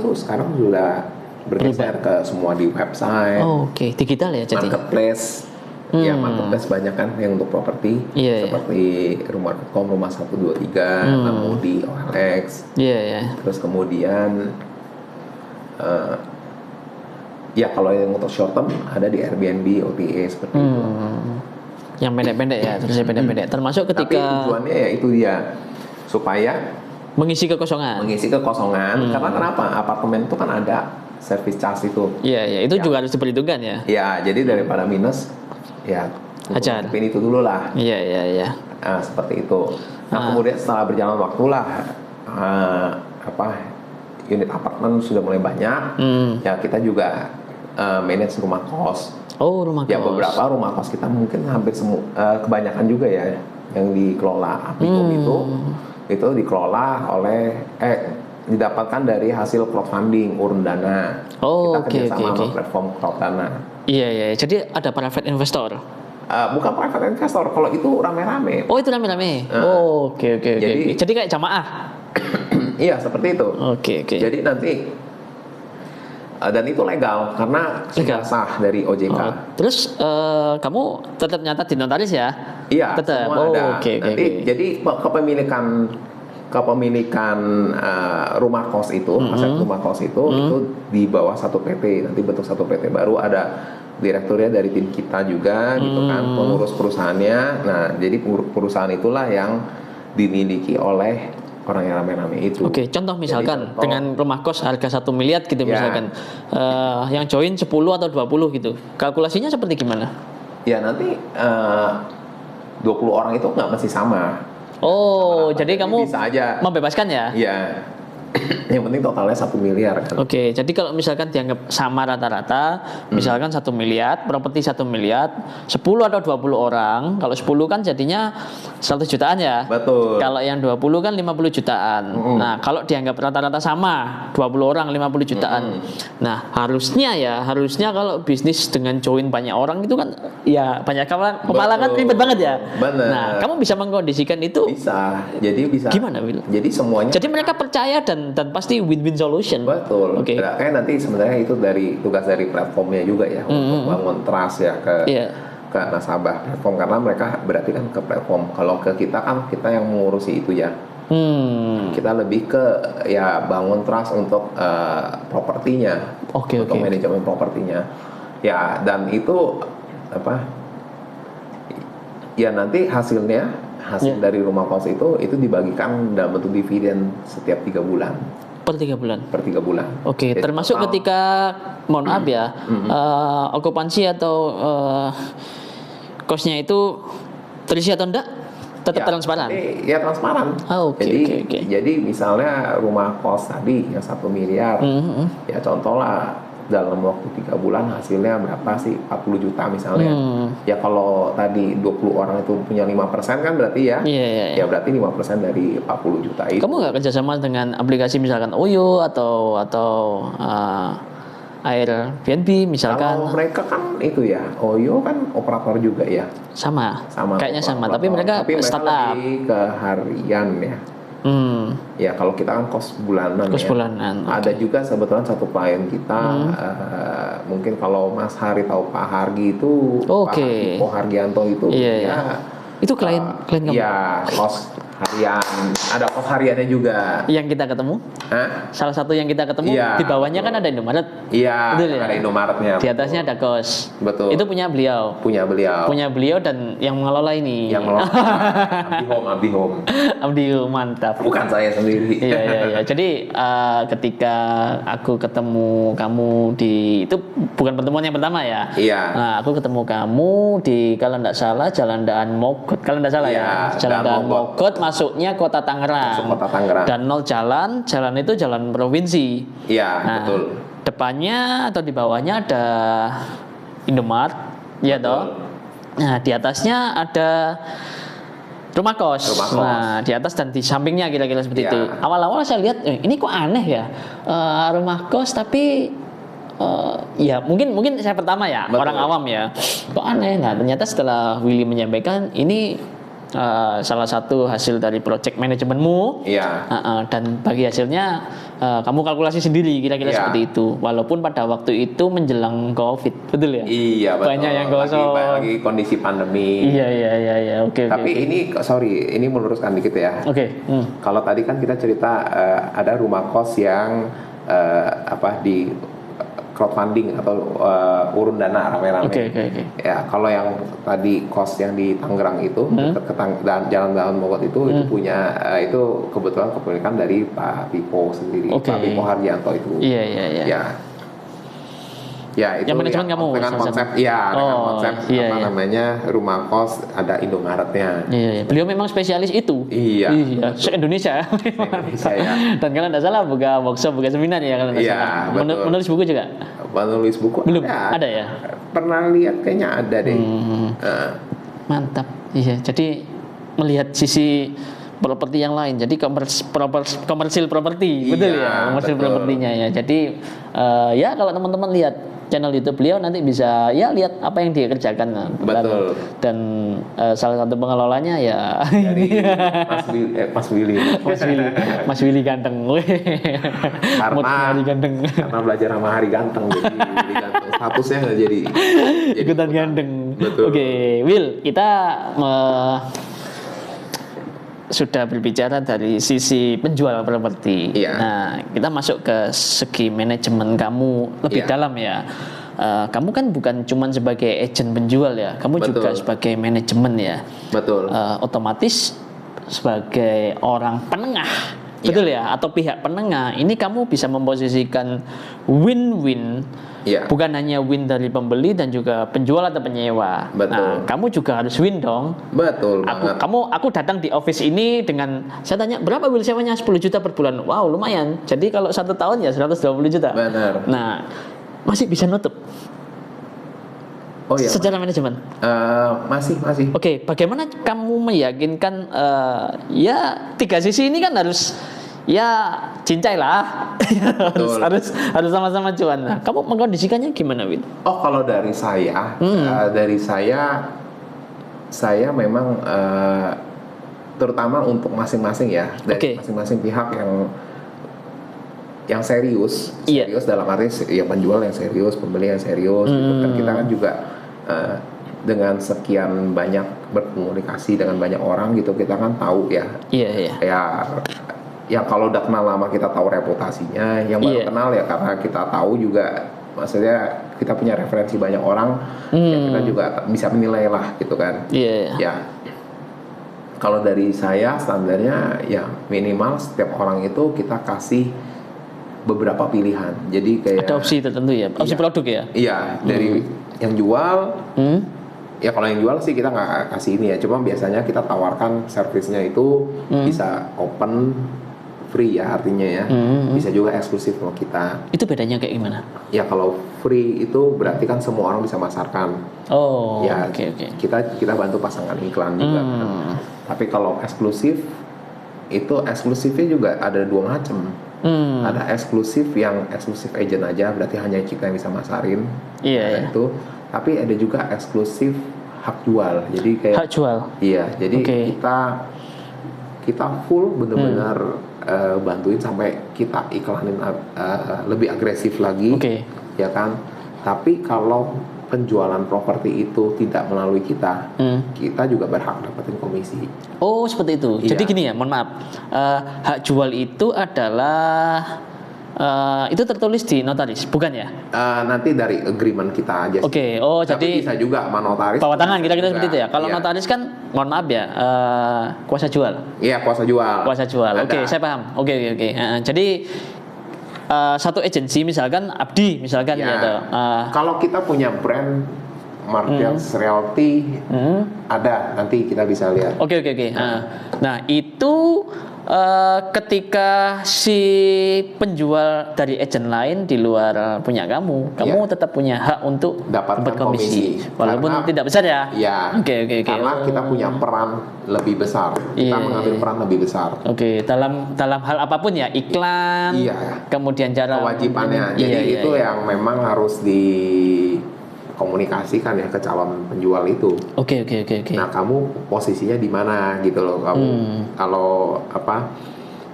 sudah bergeser ke semua di website, Oke, digital ya jadi. marketplace. Ya, marketplace banyak kan yang untuk properti, Iya. seperti rumah.com, rumah 123, Namudi, OLX. Iya. Terus kemudian ya kalau yang untuk short term ada di Airbnb, OTA seperti itu. Yang pendek-pendek ya, terusnya pendek-pendek. Termasuk Tapi ketika tujuannya ya itu dia, supaya mengisi kekosongan. mengisi kekosongan. Karena kenapa? Apartemen itu kan ada service charge itu. Iya, itu juga harus diperhitungkan ya. Ya, jadi daripada minus, ya Hajar. Pin itu dulu lah. Iya, iya, iya. Nah, seperti itu. Nah, kemudian setelah berjalan waktu lah, unit apartemen sudah mulai banyak. Ya kita juga manage rumah kos. Oh, rumah Ya kos. beberapa rumah kos kita mungkin hampir kebanyakan juga ya yang dikelola Apicom itu dikelola oleh didapatkan dari hasil crowdfunding urun dana. Oh, Kita kerjasama oke. sama platform crowd dana. Iya, iya. Jadi ada private investor. Bukan private investor, kalau itu rame-rame. Oh, itu rame-rame. Oh, oke. Jadi kayak jamaah. Iya seperti itu. Oke. Jadi nanti dan itu legal karena sudah sah dari OJK. Oh, terus kamu tetap nyatat di notaris ya? Iya, tetap. semua ada. Oke. Jadi kepemilikan rumah kos itu, aset rumah kos itu di bawah satu PT. Nanti bentuk satu PT baru, ada direkturnya dari tim kita juga, gitu kan, pengurus perusahaannya. Nah, jadi perusahaan itulah yang dimiliki oleh orang yang rame-rame itu. Oke, contoh misalkan dengan rumah kos harga 1 miliar gitu misalkan, yang join 10 atau 20 gitu. Kalkulasinya seperti gimana? Ya nanti 20 orang itu nggak mesti sama. Oh, jadi kamu bisa aja membebaskan ya? Iya. Yang penting totalnya 1 miliar kan. Oke, jadi kalau misalkan dianggap sama rata-rata, misalkan 1 miliar, properti 1 miliar, 10 atau 20 orang, kalau 10 kan jadinya 100 jutaan ya. Betul. Kalau yang 20 kan 50 jutaan. Nah, kalau dianggap rata-rata sama, 20 orang 50 jutaan. Nah, harusnya kalau bisnis dengan join banyak orang itu kan ya banyak kepala kan ribet banget ya. Bener. Nah, kamu bisa mengkondisikan itu. Bisa. Jadi bisa. Gimana, Wil? Jadi semuanya. Jadi mereka percaya dan pasti win-win solution. Betul. Oke. Kayak nanti sebenarnya itu dari tugas dari platformnya juga ya untuk bangun trust ya ke nasabah platform, karena mereka berarti kan ke platform. Kalau ke kita kan kita yang mengurusi itu ya. Kita lebih ke ya bangun trust untuk propertinya. Untuk manajemen propertinya. Ya, dan itu ya nanti hasil dari rumah kos itu dibagikan dalam bentuk dividen setiap 3 bulan. Per 3 bulan. Per 3 bulan. Oke, termasuk ketika mohon maaf ya, okupansi atau kosnya itu terisi atau enggak? Tetap transparan. Ya transparan. Jadi misalnya rumah kos tadi yang 1 miliar, ya contoh lah dalam waktu 3 bulan hasilnya berapa sih? 40 juta misalnya. Ya kalau tadi 20 orang itu punya 5% kan berarti ya. Ya berarti 5% dari 40 juta itu. Kamu nggak kerjasama dengan aplikasi misalkan Oyo atau Airbnb misalkan? Kalau mereka kan itu ya, Oyo kan operator juga ya. Sama. Kayaknya sama, tapi mereka startup. Lebih ke harian ya. Ya kalau kita kan kos bulanan. Ada juga sebetulnya satu klien kita, mungkin kalau Mas Hari tahu Pak Hargi itu, Pak Hargianto itu, itu klien kamu? Iya, kos harian, ada kos hariannya juga. Yang kita ketemu? Salah satu yang kita ketemu di bawahnya kan ada Indomaret. Iya, ada Indomaretnya. Di atasnya ada kos. Betul. Itu punya beliau. Punya beliau dan yang mengelola ini. Yang mengelola Abdi Home. Abdi Home, mantap. Bukan saya sendiri. Iya. Jadi ketika aku ketemu kamu itu bukan pertemuan yang pertama ya. Iya. Nah, aku ketemu kamu di kalau tidak salah Jalan Daan Mogot. Kalau tidak salah ya. Jalan Daan Mogot. Masuknya Kota Tangerang. Dan 0 jalan itu jalan provinsi. Iya, betul. Depannya atau di bawahnya ada Indomaret, ya toh. Nah, di atasnya ada rumah kos. Nah, di atas dan di sampingnya kira-kira seperti itu. Awal-awal saya lihat ini kok aneh ya. Rumah kos tapi ya mungkin saya pertama ya, orang awam ya. Kok aneh. Nah, ternyata setelah Willy menyampaikan ini salah satu hasil dari project manajemenmu, dan bagi hasilnya kamu kalkulasi sendiri kira-kira seperti itu. Walaupun pada waktu itu menjelang COVID, betul ya? Iya, betul. Banyak yang gosong. Lagi kondisi pandemi. Iya. Oke. Tapi ini meluruskan dikit ya. Oke. Kalau tadi kan kita cerita ada rumah kos yang di crowdfunding atau urun dana rame-rame. Oke. Ya, kalau yang tadi kos yang di Tangerang itu dekat Jalan Daan Mogot itu punya itu kebetulan kepemilikan dari Pak Pipo sendiri, Pak Pipo Hargianto itu. Iya. Ya. Ya itu Yang manajemen kamu dengan salah konsep, satu. dengan Oh, konsep iya, apa iya. namanya rumah kos ada Indomaretnya. Iya, iya. Beliau memang spesialis itu. Iya, Iya, betul. se-Indonesia. Se-Indonesia, ya. Dan kalau tidak salah buka workshop, buka seminar ya kalau tidak Iya, salah. betul. Menulis buku juga? Menulis buku Belum, ada ya? Pernah lihat kayaknya ada deh. Mantap. Iya, jadi melihat sisi properti yang lain. Jadi komersil properti, betul Iya, ya, komersil betul. propertinya ya. Jadi ya kalau teman-teman lihat channel YouTube beliau nanti bisa ya lihat apa yang dia kerjakan. Betul. Dan salah satu pengelolanya ya Dari Mas Willy. Mas Willy ganteng. Mood Hari ganteng. Karena belajar sama Hari Ganteng jadi ganteng. Statusnya nggak jadi Ikutan ganteng. Betul. Oke, Will, kita sudah berbicara dari sisi penjual properti. Iya. Nah, kita masuk ke segi manajemen kamu lebih Iya. dalam ya. Kamu kan bukan cuman sebagai agen penjual ya, kamu Betul. juga sebagai manajemen ya. Betul. Otomatis sebagai orang penengah, Iya. betul ya, atau pihak penengah, ini kamu bisa memposisikan win-win. Iya. Bukan hanya win dari pembeli dan juga penjual atau penyewa. Betul. Nah, kamu juga harus win dong. Betul banget. Aku datang di office ini dengan saya tanya berapa bill sewanya 10 juta per bulan. Wow, lumayan. Jadi kalau 1 tahun ya 120 juta. Benar. Nah, masih bisa nutup Oh iya. secara manajemen. Masih. Oke, bagaimana kamu meyakinkan ya 3 sisi ini kan harus ya cincai lah. harus sama-sama cuan. Nah, kamu mengkondisikannya gimana, Win? Oh, kalau dari saya, saya memang terutama untuk masing-masing ya, dari masing-masing pihak yang serius dalam arti ya penjual yang serius, pembeli yang serius. Gitu. Kan kita kan juga dengan sekian banyak berkomunikasi dengan banyak orang gitu, kita kan tahu ya. Iya. Ya kalau udah kenal lama kita tahu reputasinya, yang baru kenal ya karena kita tahu juga, maksudnya kita punya referensi banyak orang, ya kita juga bisa menilai lah gitu kan. Iya. Ya kalau dari saya standarnya ya minimal setiap orang itu kita kasih beberapa pilihan. Jadi kayak ada opsi tertentu ya, opsi produk ya. Iya, dari yang jual. Ya kalau yang jual sih kita nggak kasih ini ya, cuma biasanya kita tawarkan servisnya itu bisa open free ya artinya ya, bisa juga eksklusif sama kita. Itu bedanya kayak gimana? Ya kalau free itu berarti kan semua orang bisa masarkan. Oh, ya, oke. Kita bantu pasangan iklan juga. Kan. Tapi kalau eksklusif itu eksklusifnya juga ada 2 macam. Ada eksklusif yang eksklusif agent aja, berarti hanya kita yang bisa masarin. Iya. Itu. Tapi ada juga eksklusif hak jual. Jadi kayak hak jual. Iya, jadi kita full benar-benar bantuin sampai kita iklanin lebih agresif lagi. Ya kan? Tapi kalau penjualan properti itu tidak melalui kita, kita juga berhak dapetin komisi. Oh, seperti itu. Iya. Jadi gini ya, mohon maaf. Hak jual itu adalah itu tertulis di notaris, bukan ya? Nanti dari agreement kita aja. Oke. Oh, tapi jadi bisa juga sama notaris. bawah tangan kita seperti itu ya. Kalau iya. notaris kan, mohon maaf ya, kuasa jual. Iya, kuasa jual. Kuasa jual. Oke, saya paham. Oke. Jadi satu agensi misalkan Abdi misalkan ya. Kalau kita punya brand Martians Realty, ada nanti kita bisa lihat. Oke. Nah itu ketika si penjual dari agen lain di luar punya kamu tetap punya hak untuk dapat komisi, walaupun karena, tidak besar ya. Iya. Oke. Karena kita punya peran lebih besar. Kita mengambil peran lebih besar. Oke. Dalam hal apapun ya, iklan. Iya. Kemudian cara kewajibannya. Jadi itu yang memang harus dikomunikasikan ya ke calon penjual itu. Oke. Nah, kamu posisinya di mana gitu loh. Kamu kalau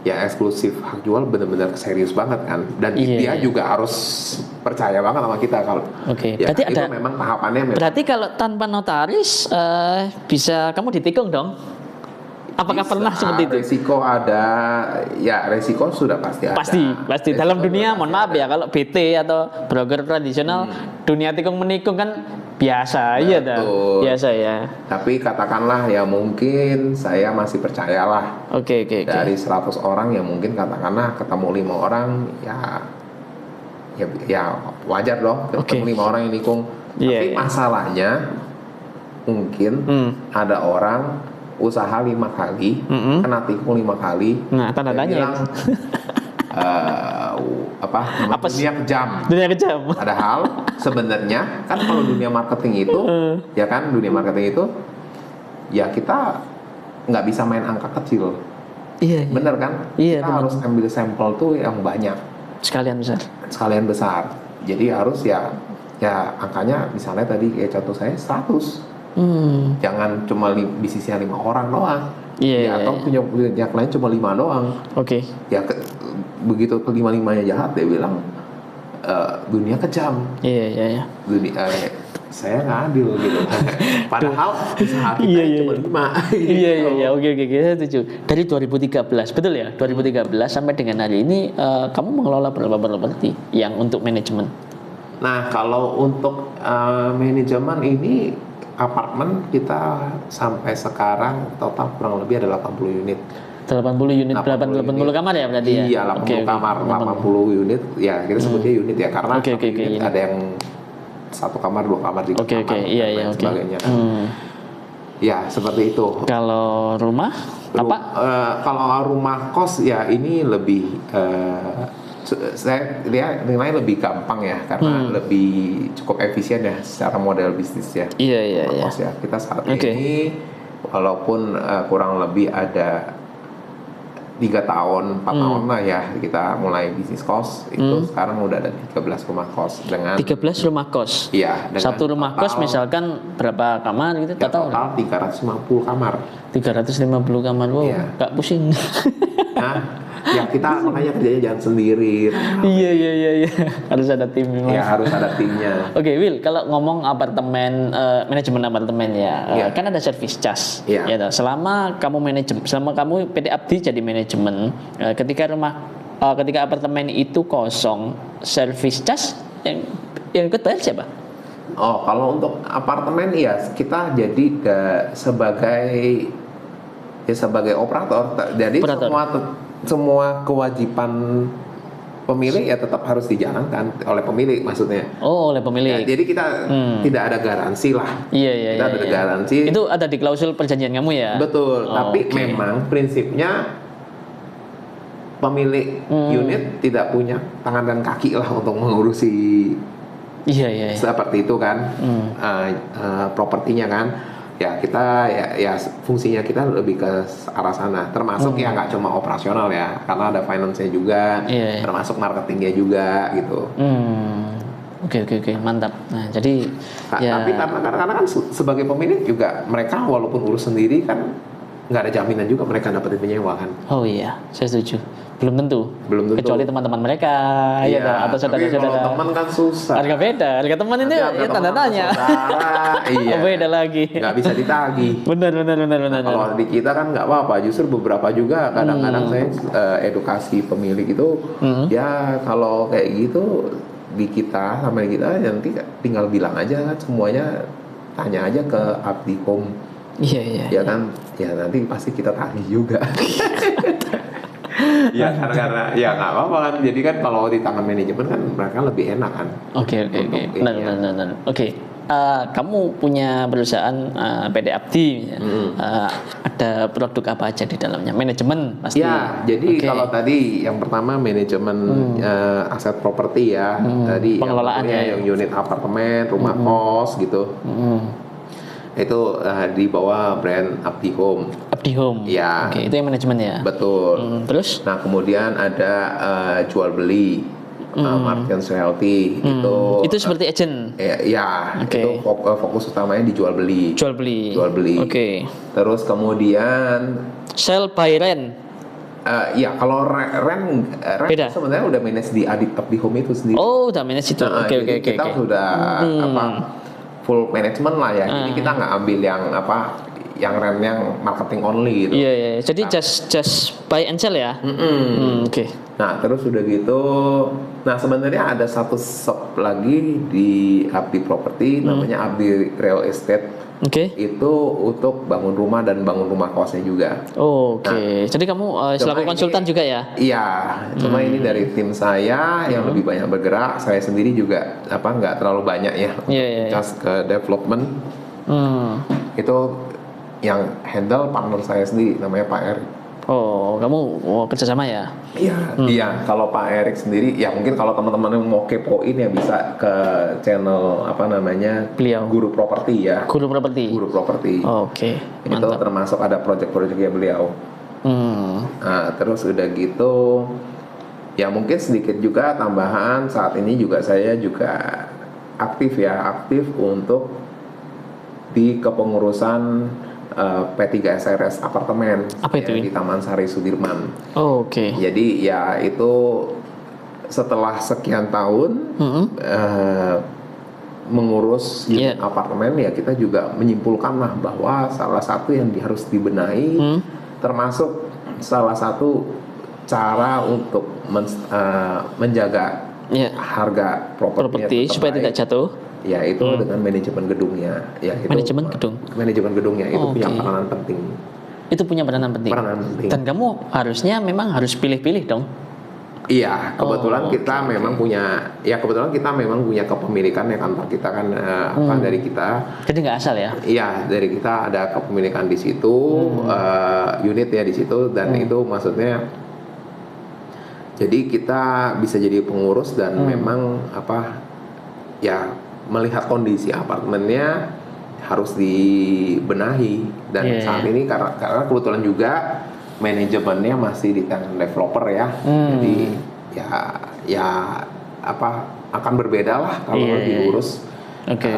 ya eksklusif hak jual benar-benar serius banget kan. Dan dia juga harus percaya banget sama kita kalau. Oke. Ya, berarti itu ada memang tahapannya. Berarti kalau tanpa notaris bisa kamu ditikung dong. Apakah pernah seperti itu? Resiko ada, ya resiko sudah pasti ada. Pasti. Dalam dunia, mohon maaf ya, kalau BT atau broker tradisional, dunia tikung menikung kan biasa, iya dah. Biasa ya. Tapi katakanlah ya mungkin saya masih percayalah. Oke. Dari 100 orang ya mungkin katakanlah ketemu 5 orang ya wajar dong ketemu 5 orang yang nikung. Iya, Tapi iya. masalahnya mungkin ada orang usaha 5 kali, kena tikung 5 kali. Nah, tanda dia tanya. bilang, Apa sih? dunia kejam. Dunia kejam. Padahal sebenarnya kan kalau dunia marketing itu, ya kan dunia marketing itu, ya kita nggak bisa main angka kecil, Iya, iya. bener kan? Iya, Kita bener. harus ambil sampel tuh yang banyak, Sekalian besar. sekalian besar. Jadi harus ya angkanya misalnya tadi kayak contoh saya 100. Jangan cuma bisnisnya 5 orang doang. Iya, Ya, iya, atau iya. punya klien cuma 5 doang. Oke. Ya begitu kelima-limanya jahat dia bilang dunia kejam. Iya, iya, iya. Saya nggak adil gitu. Padahal usaha kita Iya, iya, cuma iya. 5. Iya, iya, iya. Oke, saya setuju. Dari 2013, betul ya? 2013 sampai dengan hari ini kamu mengelola berapa properti yang untuk manajemen? Nah, kalau untuk manajemen ini apartemen kita sampai sekarang total kurang lebih ada 80 unit. 80 unit, 80 kamar ya berarti ya? Iya, 80 kamar, 80 unit. Ya, kita sebutnya unit ya karena Oke, satu unit iya. ada yang 1 kamar, 2 kamar, 3 Oke, kamar, iya, dan iya, lain oke. sebagainya. Ya, seperti itu. Kalau rumah, apa? Kalau rumah kos ya ini lebih saya lihat nilai lebih gampang ya karena lebih cukup efisien ya secara model bisnis ya. Iya, iya, Rumah iya. kos ya. Kita saat Oke. ini walaupun kurang lebih ada 3 tahun, 4 tahun lah ya kita mulai bisnis kos itu sekarang udah ada 13 rumah kos dengan 13 rumah kos. iya dengan Satu rumah kos total- misalkan berapa kamar gitu? ya, Total total 350 kamar. 350 kamar. Wow, Iya. gak pusing. Nah, ya kita makanya kerjanya jangan sendiri. Iya, iya, iya, iya. Harus ada tim memang. Ya harus ada timnya. Oke, Will, kalau ngomong apartemen, manajemen apartemen ya, Iya. kan ada service charge. Iya. Ya, toh. Selama kamu PT Abdi jadi manajemen, ketika apartemen itu kosong, service charge yang ikut bayar siapa? Oh, kalau untuk apartemen ya kita jadi sebagai operator. Jadi Operator. semua kewajiban pemilik ya tetap harus dijalankan oleh pemilik maksudnya. Oh, oleh Ya, pemilik. jadi kita tidak ada garansi lah. Iya, iya, Kita iya. ada iya. garansi. Itu ada di klausul perjanjian kamu ya? Betul. Oh, Tapi oke. memang prinsipnya pemilik unit tidak punya tangan dan kaki lah untuk mengurusi Iya, iya, iya. seperti itu kan propertinya kan ya kita ya fungsinya kita lebih ke arah sana termasuk ya nggak cuma operasional ya karena ada finance-nya juga Iya, iya. termasuk marketingnya juga gitu. Oke, mantap. Nah, jadi ya. Tapi karena kan sebagai pemilik juga mereka walaupun urus sendiri kan nggak ada jaminan juga mereka dapetin penyewa kan. Oh iya, saya setuju. Belum tentu. Belum tentu. Kecuali teman-teman mereka, ya toh, atau tapi kalau saudara-saudara. teman kan susah. Harga beda, harga teman ini Nanti harga ya teman tanda sama tanya. saudara, iya. Oh, beda lagi. Nggak bisa ditagih. Benar. Kalau di kita kan nggak apa-apa, justru beberapa juga kadang-kadang saya edukasi pemilik itu ya kalau kayak gitu di kita sama di kita nanti tinggal bilang aja semuanya tanya aja ke Abdi Home Iya. ya kan ya nanti pasti kita tagih juga. Ya karena ya nggak apa-apa kan jadi kan kalau di tangan manajemen kan mereka lebih enak kan. Oke. Benar. Oke. Kamu punya perusahaan PT Abdi, ada produk apa aja di dalamnya? Manajemen pasti. Ya, jadi Oke. kalau tadi yang pertama manajemen aset properti ya, tadi Pengelolaan yang unit apartemen, rumah kos gitu, itu di bawah brand Abdi Home. Abdi Home. Ya. Oke, itu yang manajemen ya. Betul. Terus? Nah kemudian ada jual beli, Martian Realty Itu seperti agent. ya Oke. itu fokus utamanya di jual beli. Jual beli. Jual beli. Oke. Terus kemudian Sell by rent. ya kalau rent Beda. sebenarnya udah manage di Abdi Home itu sendiri. Oh, udah manage itu. Nah, Oke. jadi kita sudah full management lah ya. Jadi kita nggak ambil yang rent yang marketing only gitu. Iya. Jadi just buy and sell ya. Oke. Nah terus udah gitu, nah sebenarnya ada satu shop lagi di Abdi Property namanya Abdi Real Estate. Oke. itu untuk bangun rumah dan bangun rumah kosnya juga. Oke. Jadi kamu selaku Cuma konsultan ini- juga ya? Iya, cuma ini dari tim saya yang lebih banyak bergerak. Saya sendiri juga nggak terlalu banyak ya untuk Iya, iya, iya. just ke development. Hmm. Itu yang handle partner saya sendiri, namanya Pak Erik. Oh, kamu kerjasama ya? Iya, iya. Kalau Pak Erik sendiri, ya mungkin kalau teman-teman yang mau kepoin ya bisa ke channel Beliau. Guru Properti ya. Guru properti. Guru Properti. Oke, Itu mantap. termasuk ada project-projectnya beliau. Nah, terus udah gitu, ya mungkin sedikit juga tambahan saat ini juga saya juga aktif untuk di kepengurusan P3 SRS apartemen Apa itu, ya, Win? di Taman Sari Sudirman. Oke. Jadi ya itu setelah sekian tahun mengurus unit Iya. apartemen, ya kita juga menyimpulkan lah bahwa salah satu yang harus dibenahi termasuk salah satu cara untuk menjaga Iya. harga propertinya Properti tetap supaya baik, tidak jatuh. ya itu dengan manajemen gedungnya, ya itu Manajemen gedung. manajemen gedungnya itu punya Oke. peranan penting. Itu punya peranan penting. Peranan penting. Dan kamu memang harus pilih-pilih dong. Iya, kebetulan Oh, kita oke, memang punya, ya kebetulan kita memang punya kepemilikan ya, kantor kita kan dari kita. Jadi nggak asal ya? Iya, dari kita ada kepemilikan di situ, unit ya di situ, dan itu maksudnya jadi kita bisa jadi pengurus dan memang ya melihat kondisi apartemennya harus dibenahi, dan Iya, saat ini karena kebetulan juga manajemennya masih di tangan developer ya, jadi ya akan berbeda lah kalau Iya, iya. diurus Oke.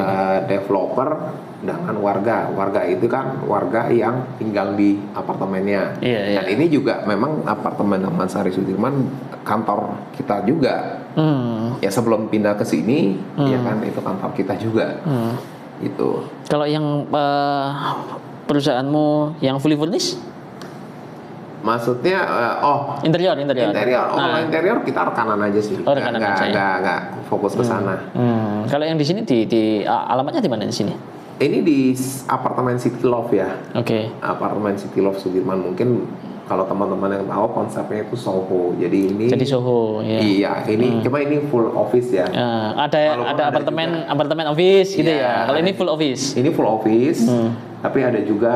developer dengan warga itu kan warga yang tinggal di apartemennya. Iya, iya. Dan ini juga memang apartemen Taman Sari Sudirman kantor kita juga. Ya sebelum pindah ke sini ya kan itu kantor kita juga. Itu. Kalau yang perusahaanmu yang fully furnished? Maksudnya Interior. kalau interior kita rekanan aja sih. Oh, rekanan aja ya. Nggak fokus ke sana. Kalau yang di sini di alamatnya di mana di sini? Ini di apartemen City Love ya. Oke. Apartemen City Love Sudirman, mungkin kalau teman-teman yang tahu konsepnya itu Soho. Jadi ini Jadi Soho ya. Iya, ini cuma ini full office ya. Ada Walaupun ada apartemen office gitu Iya. ya. Kalau ini full office. Ini full office, tapi ada juga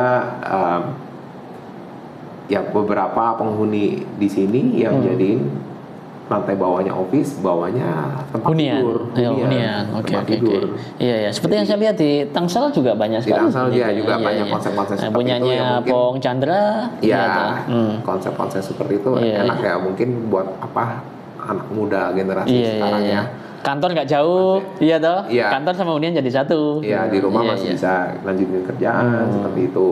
ya beberapa penghuni di sini yang jadiin lantai bawahnya office, bawahnya tempat tidur. Hunian. Oke. Tempat tidur. Iya. Seperti yang saya lihat di Tangsel juga banyak Di sekali. Tangsel dia juga banyak konsep-konsep seperti itu Punyanya yang mungkin- Pong Chandra. Ya, toh. konsep-konsep seperti itu Iya, enak ya, mungkin buat anak muda generasi sekarang ya. Kantor nggak jauh, iya toh. Iya. Kantor sama hunian jadi satu. Iya, di rumah Iya, masih iya. bisa lanjutin kerjaan seperti itu.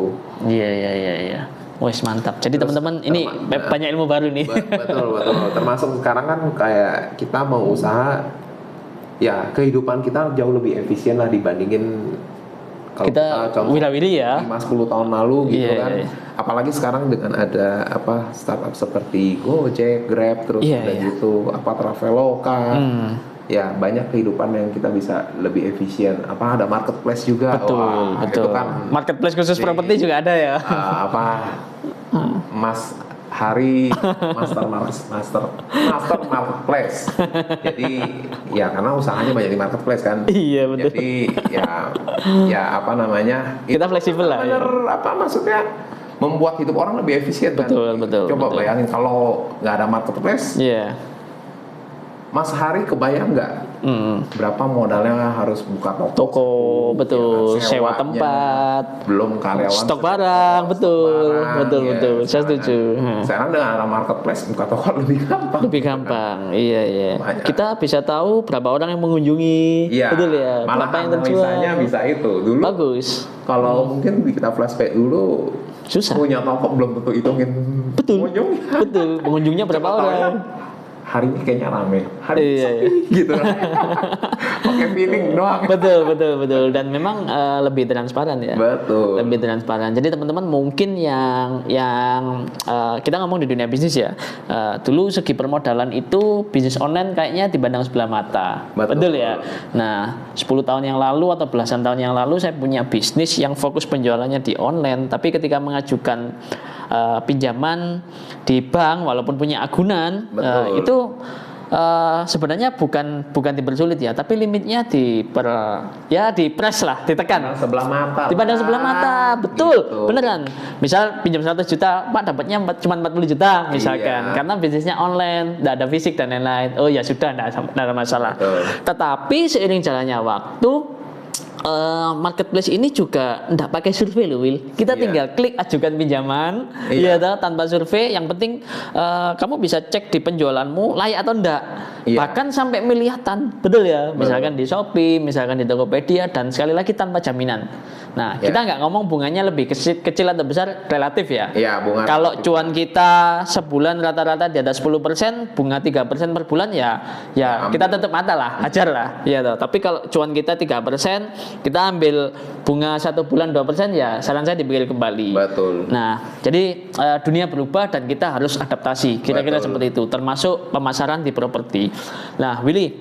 Iya. Wes mantap. Jadi teman-teman ini banyak ilmu baru nih. Betul. Termasuk sekarang kan kayak kita mau usaha, ya kehidupan kita jauh lebih efisien lah dibandingin kalau Kita contoh wira-wiri ya. 5-10 tahun lalu gitu Iya, kan. iya. Apalagi sekarang dengan ada startup seperti Gojek, Grab, terus Iya, udah iya. gitu Traveloka. Ya banyak kehidupan yang kita bisa lebih efisien. Ada marketplace juga. Wah, Betul. itu kan Marketplace khusus Jadi, properti juga ada ya. Mas Hari master marketplace. Jadi ya karena usahanya banyak di marketplace kan. Iya, betul. Jadi ya Kita fleksibel lah. Ya. bener maksudnya membuat hidup orang lebih efisien kan. Betul. Coba bayangin kalau nggak ada marketplace, Iya. Mas Hari kebayang nggak berapa modalnya harus buka Toko, betul. ya, Sewa sewanya, tempat. belum karyawan, Stok barang, betul. Saya setuju. Sekarang dengan ada marketplace buka toko lebih gampang. Lebih gampang, iya. Banyak. Kita bisa tahu berapa orang yang mengunjungi, Iya, betul ya. malah Berapa yang analisanya terjual. bisa itu. Dulu Bagus. kalau mungkin kita flashback dulu Susah. punya toko belum tentu hitungin Betul. pengunjungnya. Betul. Pengunjungnya berapa Coba tahu orang? ya, hari ini kayaknya rame, hari ini Iya, sepi gitu. Pakai feeling doang. betul. Dan memang lebih transparan ya. Betul. Lebih transparan. Jadi teman-teman mungkin yang kita ngomong di dunia bisnis ya. Dulu segi permodalan itu bisnis online kayaknya dipandang sebelah mata. Betul. Ya. Nah, 10 tahun yang lalu atau belasan tahun yang lalu saya punya bisnis yang fokus penjualannya di online, tapi ketika mengajukan pinjaman di bank walaupun punya agunan, itu sebenarnya bukan dipersulit ya, tapi limitnya dipres lah, ditekan. Sebelah mata. Dipandang sebelah mata, betul, Gitu. beneran. Misal pinjam 100 juta, Pak dapatnya cuma 40 juta misalkan, Iya. karena bisnisnya online, tidak ada fisik dan lain-lain. Oh ya sudah, tidak ada masalah. Betul. Tetapi seiring jalannya waktu, marketplace ini juga enggak pakai survei loh, Will. Kita Iya. tinggal klik ajukan pinjaman, Iya. ya tanpa survei. Yang penting kamu bisa cek di penjualanmu layak atau enggak. Iya. Bahkan sampai milihatan, betul ya. Misalkan di Shopee, misalkan di Tokopedia, dan sekali lagi tanpa jaminan. Nah, Iya. kita nggak ngomong bunganya lebih kecil atau besar, relatif ya. Iya, bunga. Kalau cuan kita sebulan rata-rata di atas 10%, bunga 3% per bulan ya kita tetap mata lah, hajar lah, ya toh. Tapi kalau cuan kita 3%, kita ambil bunga 1 bulan 2%, ya saran saya dipikir kembali. Betul. Nah, jadi dunia berubah dan kita harus adaptasi. Kira-kira Betul. seperti itu, termasuk pemasaran di properti. Nah, Willy,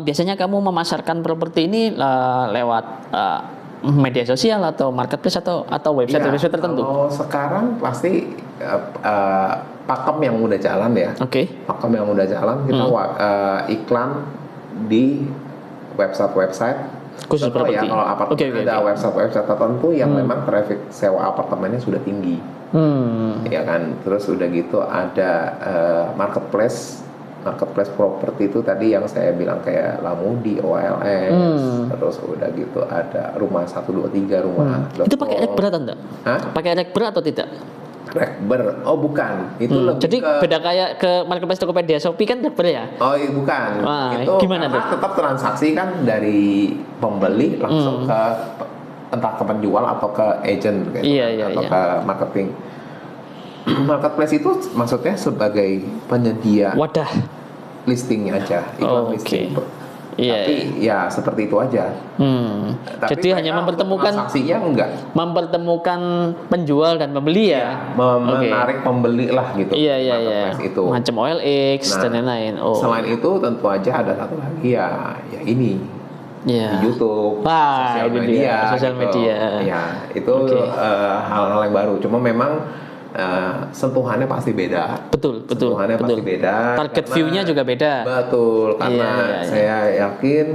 biasanya kamu memasarkan properti ini lewat media sosial atau marketplace atau website Iya, tertentu? kalau sekarang pasti pakem yang udah jalan ya. Oke. Pakem yang udah jalan kita iklan di website Khusus contoh ya, properti. kalau apartemen Oke. ada website tertentu yang memang traffic sewa apartemennya sudah tinggi, ya kan. Terus udah gitu ada marketplace properti itu tadi yang saya bilang kayak Lamudi, OLX, terus udah gitu ada rumah 123 rumah. Itu pakai rekber atau enggak? Hah? Pakai rekber atau tidak? Rekber? Oh bukan, itu lebih Jadi ke beda kayak ke marketplace Tokopedia, Shopee kan rekber ya? oh iya, bukan. Wah, Itu gimana karena tuh? tetap transaksi kan dari pembeli langsung ke entah ke penjual atau ke agent gitu, Iya, atau iya. ke marketing. Marketplace itu maksudnya sebagai penyedia Wadah. listingnya aja, iklan Oke. listing. Iya. Tapi ya seperti itu aja. Tapi Jadi hanya mereka mempertemukan transaksinya enggak. mempertemukan penjual dan pembeli ya. Oke. Menarik pembeli lah gitu. Iya. marketplace itu. Macam OLX Nah, dan lain-lain. Oh. Selain itu tentu aja ada satu lagi ya ini Iya. di YouTube, Wah, sosial ini media, dia, sosial gitu. media. Ya, itu Oke. hal-hal yang baru. Cuma memang sentuhannya pasti beda. Betul. Sentuhannya pasti beda. Target karena- view-nya juga beda. Betul, karena Iya. saya yakin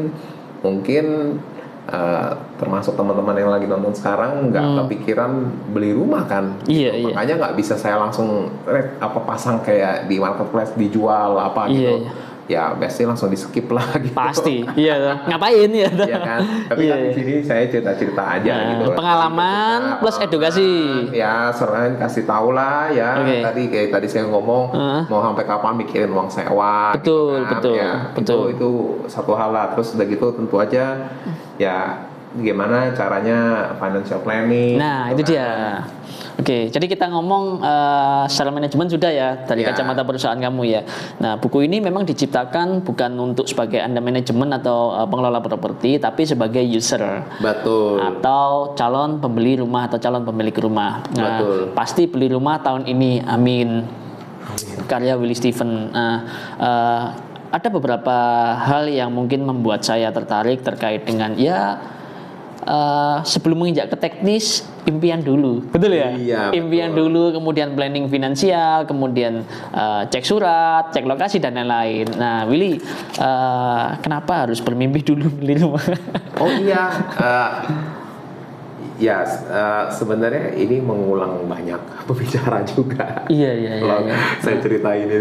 mungkin termasuk teman-teman yang lagi nonton sekarang nggak kepikiran beli rumah kan. Iya, Gitu. iya. Makanya nggak bisa saya langsung pasang kayak di marketplace dijual apa Iya, gitu. iya. Ya biasanya langsung di skip lah gitu. Pasti. Iya. Ngapain ya? Iya kan. Tapi kan Iya. di sini saya cerita-cerita aja Nah, gitu. pengalaman Cerita, plus edukasi. Ya, selain kasih tahu lah ya. Oke. Tadi saya ngomong mau sampai kapan mikirin uang sewa. Betul, gitu kan. Ya, betul. Itu satu hal lah. Terus udah gitu tentu aja ya gimana caranya financial planning. Nah, gitu itu kan. dia. Oke, jadi kita ngomong secara manajemen sudah ya dari Ya. kacamata perusahaan kamu ya. Nah, buku ini memang diciptakan bukan untuk sebagai Anda manajemen atau pengelola properti, tapi sebagai user Betul. atau calon pembeli rumah atau calon pemilik rumah. Nah, Betul. pasti beli rumah tahun ini, amin. Karya Willy Steven. Nah, ada beberapa hal yang mungkin membuat saya tertarik terkait dengan sebelum menginjak ke teknis, impian dulu, betul ya? Iya, Impian betul. dulu, kemudian planning finansial, kemudian cek surat, cek lokasi dan lain-lain. Nah, Willy, kenapa harus bermimpi dulu beli rumah? Oh iya, sebenarnya ini mengulang banyak pembicara juga. Iya. Kalau saya cerita ini,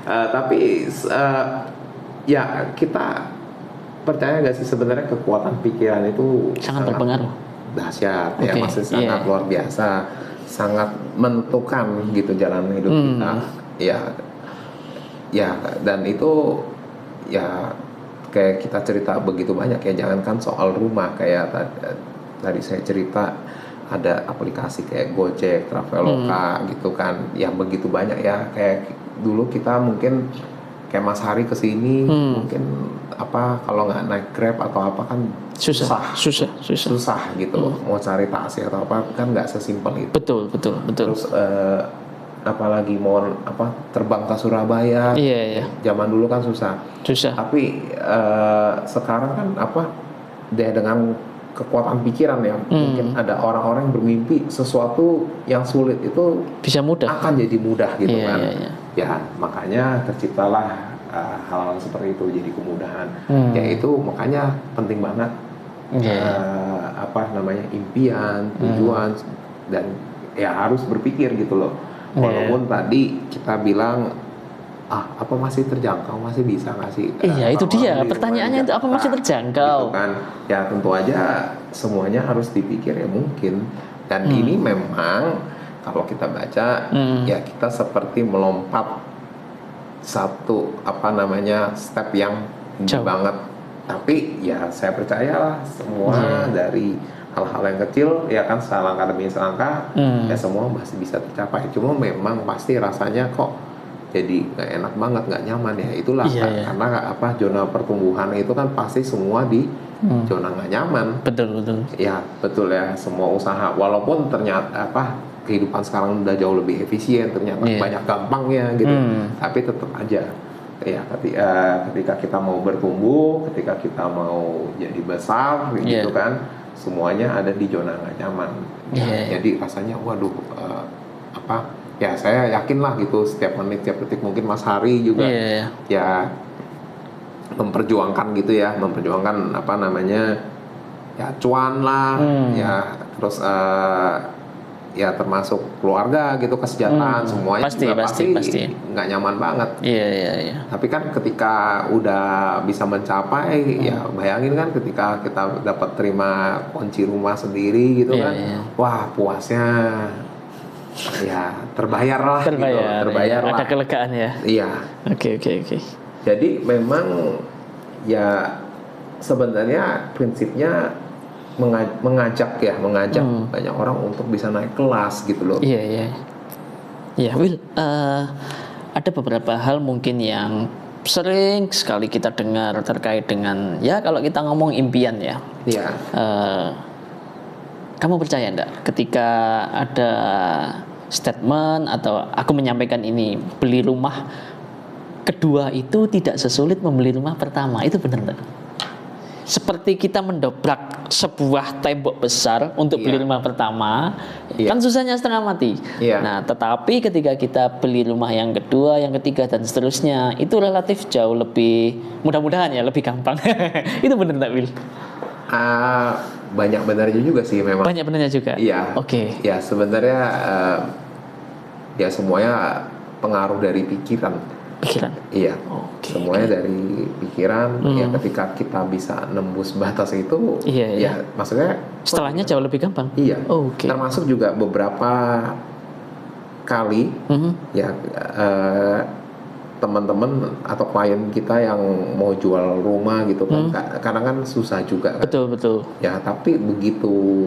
tapi ya kita percaya nggak sih sebenarnya kekuatan pikiran itu Sangat berpengaruh. dahsyat ya, Oke, masih sangat iya. luar biasa, sangat menentukan gitu jalan hidup kita. Ya, dan itu ya kayak kita cerita begitu banyak ya, jangankan soal rumah kayak tadi saya cerita ada aplikasi kayak Gojek, Traveloka gitu kan, yang begitu banyak ya. Kayak dulu kita mungkin kayak Mas Hari kesini mungkin apa kalau nggak naik Grab atau apa kan susah gitu. Mau cari taksi atau apa kan nggak sesimpel itu. Betul. Terus apalagi mau apa terbang ke Surabaya. Iya. Zaman dulu kan susah. Tapi sekarang kan apa dia dengan kekuatan pikiran ya, mungkin ada orang-orang yang bermimpi sesuatu yang sulit itu bisa mudah, akan jadi mudah gitu kan. Iya. Ya makanya terciptalah hal-hal seperti itu jadi kemudahan. Ya itu makanya penting banget apa namanya impian, tujuan dan ya harus berpikir gitu loh. Walaupun tadi kita bilang apa masih terjangkau, masih bisa nggak sih? Iya itu dia pertanyaannya itu apa masih terjangkau? Gitu kan? Ya tentu aja semuanya harus dipikir ya mungkin. Dan ini memang kalau kita baca ya kita seperti melompat satu apa namanya step yang tinggi banget. Tapi ya saya percayalah semua dari hal-hal yang kecil ya kan selangkah demi selangkah ya semua masih bisa tercapai. Cuma memang pasti rasanya kok jadi nggak enak banget, nggak nyaman ya itulah karena apa zona pertumbuhan itu kan pasti semua di zona nggak nyaman. Betul. Ya betul ya semua usaha walaupun ternyata apa kehidupan sekarang udah jauh lebih efisien ternyata banyak gampangnya gitu, tapi tetap aja ya ketika kita mau bertumbuh, ketika kita mau jadi besar gitu kan semuanya ada di zona nggak nyaman. Jadi rasanya waduh apa ya saya yakin lah gitu setiap menit setiap detik mungkin Mas Hari juga ya memperjuangkan gitu ya memperjuangkan apa namanya ya cuan lah ya terus ya termasuk keluarga gitu kesejahteraan semuanya pasti nggak nyaman banget. Iya. Tapi kan ketika udah bisa mencapai ya bayangin kan ketika kita dapat terima kunci rumah sendiri gitu kan wah puasnya ya terbayar lah gitu. Ada kelegaan ya. Iya. Oke. Jadi memang ya sebenarnya prinsipnya mengajak banyak orang untuk bisa naik kelas gitu loh. Iya. Will, ada beberapa hal mungkin yang sering sekali kita dengar terkait dengan ya kalau kita ngomong impian ya. Iya. Kamu percaya enggak ketika ada statement atau aku menyampaikan ini beli rumah kedua itu tidak sesulit membeli rumah pertama, itu benar enggak? Seperti kita mendobrak sebuah tembok besar untuk beli rumah pertama, kan susahnya setengah mati. Nah, tetapi ketika kita beli rumah yang kedua, yang ketiga dan seterusnya, itu relatif jauh lebih mudah-mudahan ya lebih gampang. Itu benar enggak, Will? Banyak benarnya juga sih memang. Banyak benarnya juga. Iya. Oke. Ya sebenarnya ya semuanya pengaruh dari pikiran. Iya. Semuanya dari pikiran. Ya ketika kita bisa nembus batas itu, ya maksudnya setelahnya jauh lebih gampang. Iya. Termasuk juga beberapa kali ya teman-teman atau klien kita yang mau jual rumah gitu kan kadang kan susah juga kan. Betul. Ya tapi begitu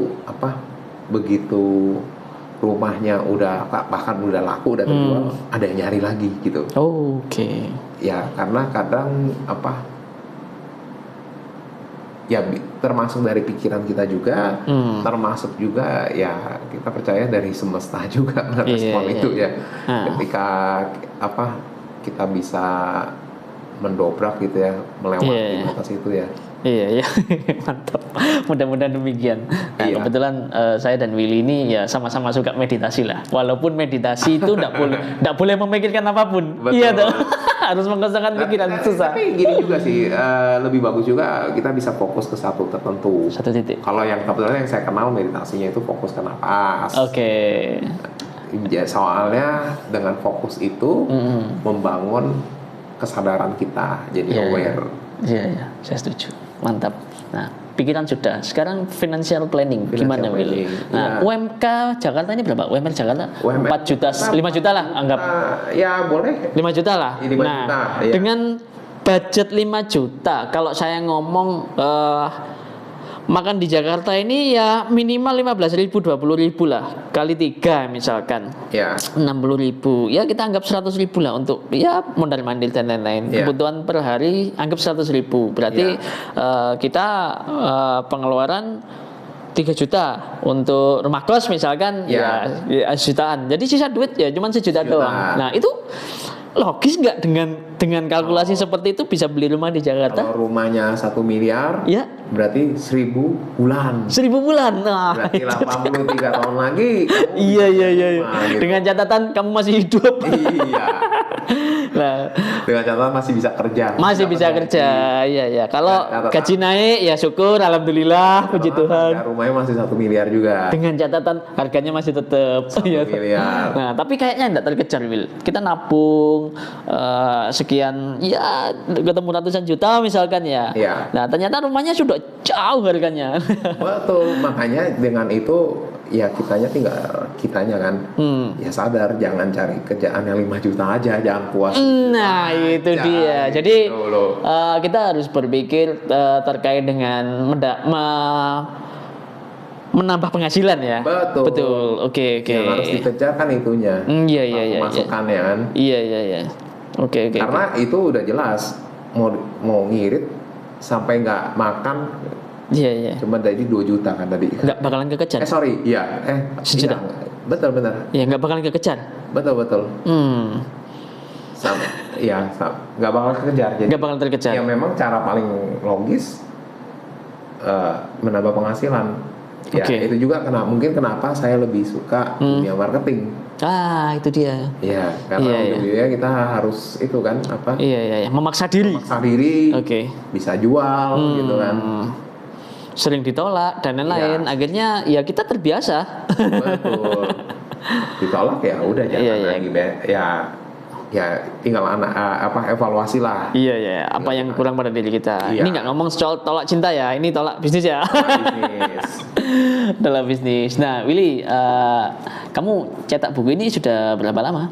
rumahnya udah bahkan udah laku udah terjual ada yang nyari lagi gitu. Ya karena kadang ya termasuk dari pikiran kita juga, termasuk juga ya kita percaya dari semesta juga merespon itu ya. Ketika kita bisa mendobrak gitu ya melewati batas itu ya. Iya mantap. Mudah-mudahan demikian. Nah, kebetulan saya dan Willy ini ya sama-sama suka meditasi lah. Walaupun meditasi itu tidak boleh memikirkan apapun. Betul. Iya dong. Harus mengosongkan pikiran susah. Tapi gini juga sih lebih bagus juga kita bisa fokus ke satu tertentu. Satu titik. Kalau yang kebetulan yang saya kenal meditasinya itu fokus ke napas. Ya, soalnya dengan fokus itu membangun kesadaran kita jadi aware. Iya, saya setuju. Mantap. Nah, pikiran sudah. Sekarang financial planning gimana, Will? Nah, UMK Jakarta ini berapa? UMR Jakarta 4 juta, 5 juta lah anggap. Ya, boleh. 5 juta lah. 5 juta, dengan budget 5 juta, kalau saya ngomong makan di Jakarta ini ya minimal 15.000 20.000 lah kali 3 misalkan Ya. 60.000 ya kita anggap 100.000 lah untuk ya mondar mandir dan lain-lain. Ya. Kebutuhan per hari anggap 100.000 berarti kita pengeluaran 3 juta untuk rumah kos misalkan ya jutaan. Jadi sisa duit ya cuma 1 juta doang. Nah itu logis nggak dengan kalkulasi seperti itu bisa beli rumah di Jakarta? Kalau rumahnya 1 miliar, Ya. berarti 1.000 bulan. 1.000 bulan. Nah, Berarti 83 tahun lagi. kamu iya. rumah, gitu. Dengan catatan kamu masih hidup. Iya. Nah, Dengan catatan masih bisa kerja. masih bisa kerja. Iya. Kalau gaji naik ya syukur alhamdulillah puji Tuhan. Harga rumahnya masih 1 miliar juga. Dengan catatan harganya masih tetap 1 miliar. Nah, tapi kayaknya enggak terkejar, Will. Kita nabung sekian ya ketemu ratusan juta misalkan ya. Iya. Nah, ternyata rumahnya sudah jauh harganya. Betul, makanya dengan itu ya kitanya kan ya sadar jangan cari kerjaan yang 5 juta aja, jangan puas. Nah, itu aja, dia. gitu Jadi loh. kita harus berpikir terkait dengan menambah penghasilan ya. Betul. Oke. Yang harus dikejar kan itunya. Iya. Masukannya kan. Iya. Oke. Karena itu udah jelas mau ngirit sampai nggak makan Iya. cuma tadi 2 juta kan tadi. Nggak bakalan kekejar. Sorry, iya. Sejuta. Iya, betul. Ya nggak bakalan kekejar. Betul. Sama, nggak bakal kekejar. Jadi Nggak bakalan terkejar. ya memang cara paling logis menambah penghasilan. Ya Oke. itu juga mungkin kenapa saya lebih suka dunia marketing. Itu dia. Ya karena Iya. ujung-ujungnya kita harus itu kan apa? Iya. Memaksa diri. Memaksa diri. Oke. Bisa jual gitu kan. Sering ditolak dan lain-lain. Iya. Akhirnya ya kita terbiasa. Betul. Ditolak ya udah jangan Iya. lagi ya tinggal evaluasi lah. Iya. Apa yang kurang pada diri kita. Iya. Ini nggak ngomong soal tolak cinta ya. Ini tolak bisnis ya. Bisnis. Dalam bisnis. Nah, Willy, kamu cetak buku ini sudah berapa lama?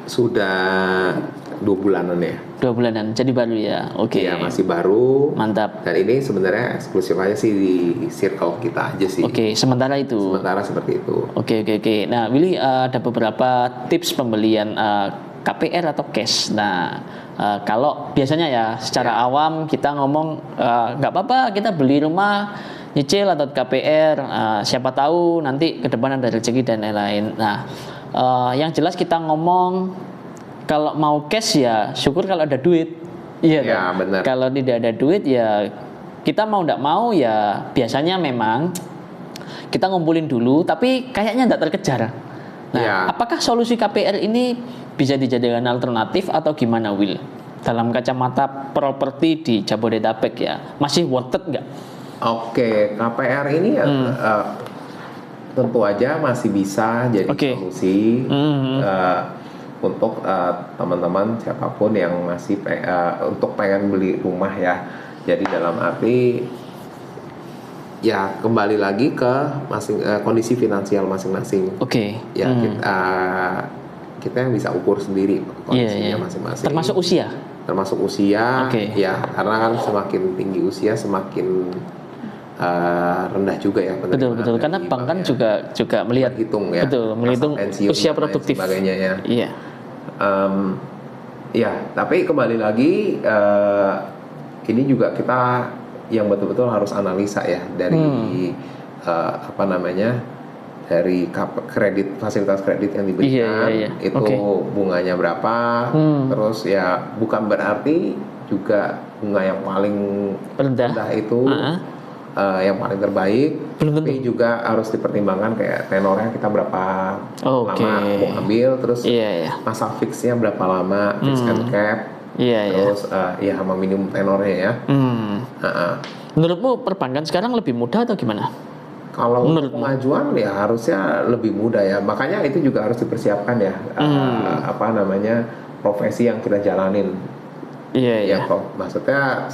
Sudah 2 bulanan ya. 2 bulanan. Jadi baru ya. Oke. Ya masih baru. Mantap. Dan ini sebenarnya eksklusif aja sih di circle kita aja sih. Oke, sementara itu. Sementara seperti itu. Oke. Nah, Willy ada beberapa tips pembelian KPR atau cash. Nah, kalau biasanya ya secara awam kita ngomong nggak apa-apa kita beli rumah nyicil atau KPR. Siapa tahu nanti ke depan ada rezeki dan lain-lain. Nah, yang jelas kita ngomong kalau mau cash ya syukur kalau ada duit. Iya. Ya, benar. Kalau tidak ada duit ya kita mau nggak mau ya biasanya memang kita ngumpulin dulu tapi kayaknya nggak terkejar. Nah, Ya. apakah solusi KPR ini bisa dijadikan alternatif atau gimana, Will? Dalam kacamata properti di Jabodetabek ya, masih worth it nggak? Oke, KPR ini ya tentu aja masih bisa jadi solusi untuk teman-teman siapapun yang masih untuk pengen beli rumah ya. Jadi dalam arti ya kembali lagi ke kondisi finansial masing-masing. Oke. Ya kita yang bisa ukur sendiri kondisinya masing-masing. Termasuk usia. Termasuk usia. Oke. Ya karena kan semakin tinggi usia semakin rendah juga ya Betul karena bank kan juga melihat hitung ya. Betul, menghitung usia produktif sebagainya ya. Iya. Ya, tapi kembali lagi ini juga kita yang betul-betul harus analisa ya dari dari fasilitas kredit yang diberikan. Iya. Itu bunganya berapa, terus ya bukan berarti juga bunga yang paling rendah itu yang paling terbaik, tapi juga harus dipertimbangkan kayak tenornya kita berapa lama mau ambil, terus masa fixnya berapa lama, fix and cap, terus ya sama minimum tenornya ya. Menurutmu perbankan sekarang lebih mudah atau gimana? Kalau pengajuan ya harusnya lebih mudah ya, makanya itu juga harus dipersiapkan ya, profesi yang kita jalanin. Iya. Maksudnya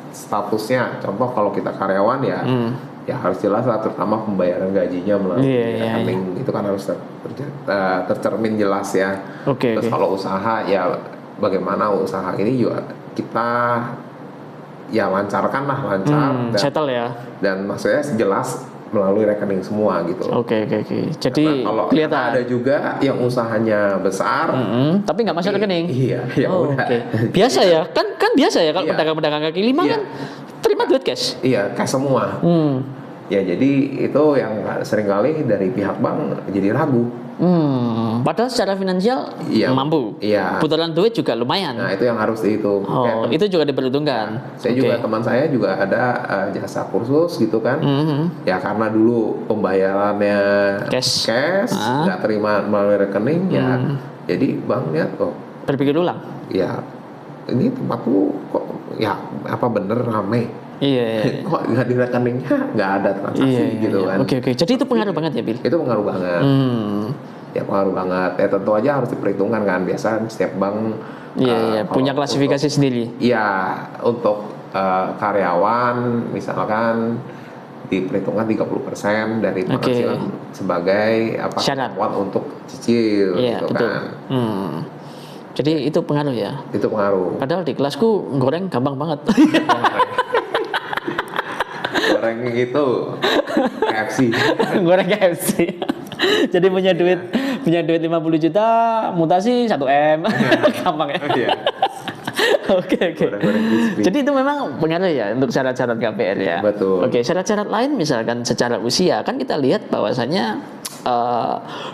statusnya, contoh kalau kita karyawan ya, ya harus jelas lah, terutama pembayaran gajinya melalui rekening itu kan harus tercermin jelas ya. Terus kalau usaha ya bagaimana usaha ini juga kita ya lancarkan lah, lancar Settle ya. dan maksudnya jelas melalui rekening semua gitu. Oke. Jadi Kalau kelihatan. ada juga yang usahanya besar, Tapi nggak masuk rekening. iya, ya Oh, udah. oke. Biasa ya, kan biasa ya kalau Iya. pedagang-pedagang kaki lima Iya. kan terima duit cash. Iya, cash semua. Ya jadi itu yang seringkali dari pihak bank jadi ragu. Padahal secara finansial Iya. mampu. Iya. Putaran duit juga lumayan. Nah itu yang harus dihitung. Oh, Kayak itu juga diperhitungkan. saya Oke. juga, teman saya juga ada jasa kursus gitu kan. Ya karena dulu pembayarannya Cash. nggak terima melalui rekening ya. Jadi bank lihat Berpikir ulang. ya ini tempat lu kok ya apa bener rame. Iya. Kok nggak di rekeningnya nggak ada transaksi gitu kan. Oke. Jadi itu pengaruh banget ya, Bill. Itu pengaruh banget. Ya pengaruh banget. Ya tentu aja harus diperhitungkan kan. Biasa setiap bank Iya, punya kalau klasifikasi sendiri. ya untuk karyawan misalkan diperhitungkan 30% dari penghasilan sebagai Syarat. kemampuan untuk cicil Iya, gitu betul. kan. Jadi itu pengaruh ya. Itu pengaruh. Padahal di kelasku goreng gampang banget. Goreng itu KFC. Goreng KFC. Jadi punya duit 50 juta, mutasi 1 M. Gampang ya. Iya. Oke. Goreng-goreng crispy. Jadi itu memang pengaruh ya untuk syarat-syarat KPR ya. Betul. Oke, syarat-syarat lain misalkan secara usia kan kita lihat bahwasanya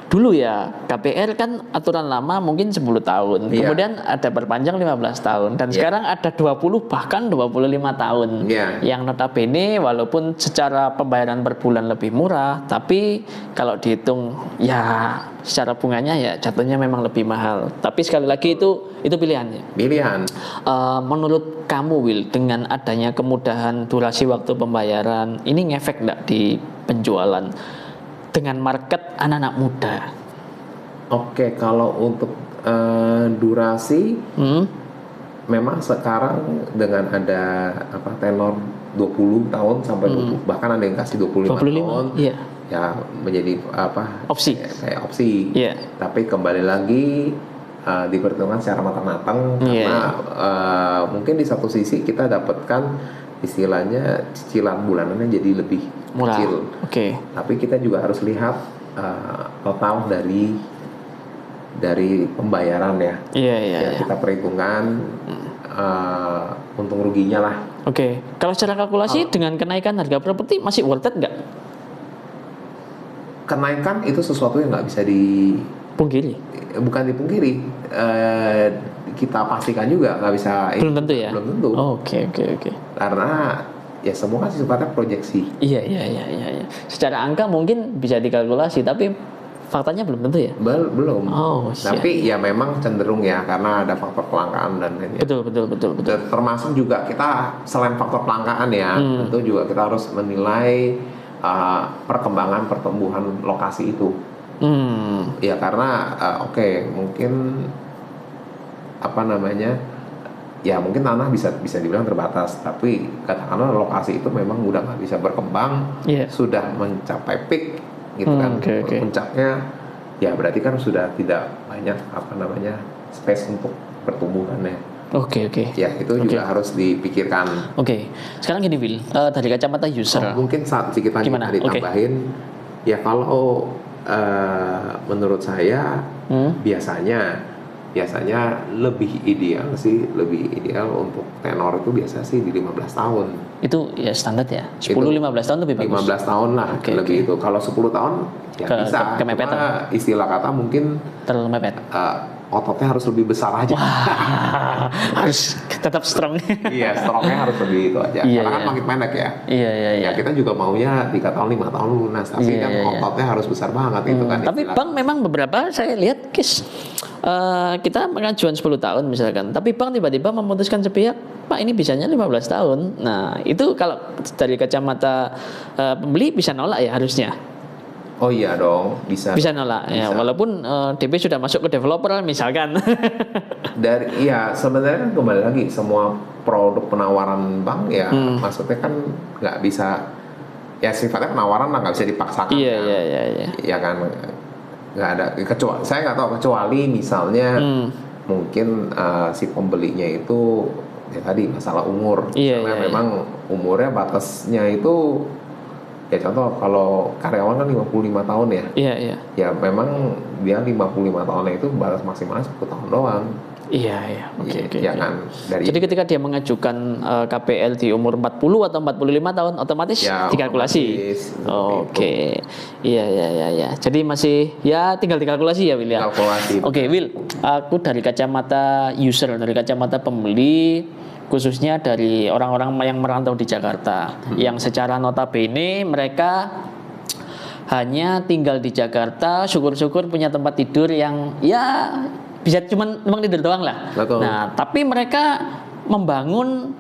dulu ya KPR kan aturan lama mungkin 10 tahun. Iya. Kemudian ada perpanjang 15 tahun dan sekarang ada 20 bahkan 25 tahun. Iya. Yang notabene walaupun secara pembayaran per bulan lebih murah, tapi kalau dihitung ya secara bunganya ya jatuhnya memang lebih mahal. Tapi sekali lagi itu pilihannya. Pilihan. Menurut kamu Will, dengan adanya kemudahan durasi waktu pembayaran, ini ngefek nggak di penjualan dengan market anak-anak muda? Oke, kalau untuk durasi memang sekarang dengan ada tenor 20 tahun sampai 20, bahkan ada yang kasih 25 tahun. Iya. Ya menjadi Opsi. kayak opsi. Iya. Tapi kembali lagi diperhitungkan secara matang-matang karena mungkin di satu sisi kita dapatkan istilahnya cicilan bulanannya jadi lebih Murah. kecil. Oke. Tapi kita juga harus lihat total dari pembayaran ya. Iya. Ya kita perhitungkan untung ruginya lah. Oke. Kalau secara kalkulasi dengan kenaikan harga properti masih worth it nggak? Kenaikan itu sesuatu yang nggak bisa Pungkiri. bukan dipungkiri. Kita pastikan juga nggak bisa. Belum tentu ya. Belum tentu. Oke. Karena ya semua kan sifatnya proyeksi. Iya. Secara angka mungkin bisa dikalkulasi, tapi faktanya belum tentu ya. Belum. Oh, siap. Tapi ya memang cenderung ya karena ada faktor kelangkaan dan lainnya. Betul. Dan termasuk juga kita selain faktor kelangkaan ya, tentu juga kita harus menilai perkembangan pertumbuhan lokasi itu. Ya karena mungkin ya mungkin tanah bisa dibilang terbatas, tapi katakanlah lokasi itu memang udah nggak bisa berkembang, sudah mencapai peak gitu kan. Puncaknya ya berarti kan sudah tidak banyak space untuk pertumbuhannya. Oke. Ya itu juga harus dipikirkan. Oke. Sekarang gini Will, dari kacamata user. Mungkin sedikit lagi Gimana? ditambahin. Ya kalau menurut saya biasanya lebih ideal untuk tenor itu biasa sih di 15 tahun. Itu ya standar ya. 10-15 tahun lebih bagus. 15 tahun lah lebih itu. Kalau 10 tahun ya bisa. Kemepet. Cuma istilah kata mungkin terlalu mepet. Ototnya harus lebih besar aja. Wah, harus tetap strong. Iya, strongnya harus lebih itu aja. Karena kan makin pendek ya. Iya. Ya kita juga maunya 3 tahun 5 tahun lunas, tapi kan ototnya harus besar banget itu kan. Tapi bank memang beberapa saya lihat kita pengajuan 10 tahun misalkan, tapi bank tiba-tiba memutuskan sepihak, Pak ini bisanya 15 tahun. Nah itu kalau dari kacamata pembeli bisa nolak ya harusnya. Oh iya dong, bisa nolak ya, walaupun DP sudah masuk ke developer misalkan. Sebenarnya kan kembali lagi semua produk penawaran bank ya, maksudnya kan nggak bisa ya sifatnya penawaran lah, nggak bisa dipaksakan. Iya. Ya kan nggak ada saya nggak tahu kecuali misalnya mungkin si pembelinya itu ya tadi masalah umur. Iya, Karena iya, memang umurnya batasnya itu ya contoh kalau karyawan kan 55 tahun ya. Iya, iya. Ya memang dia 55 tahunnya itu batas maksimalnya 10 tahun doang. Iya, iya. Oke, oke. Jangan dari Jadi ketika dia mengajukan KPL di umur 40 atau 45 tahun otomatis Ya, dikalkulasi. otomatis seperti Oke. Iya, iya, iya, iya. Jadi masih ya tinggal dikalkulasi ya, Will ya. kalkulasi. Oke, Will. Aku dari kacamata user, dari kacamata pembeli, khususnya dari orang-orang yang merantau di Jakarta, yang secara notabene mereka hanya tinggal di Jakarta, syukur-syukur punya tempat tidur yang ya bisa cuman memang tidur doang lah. Betul. Nah, tapi mereka membangun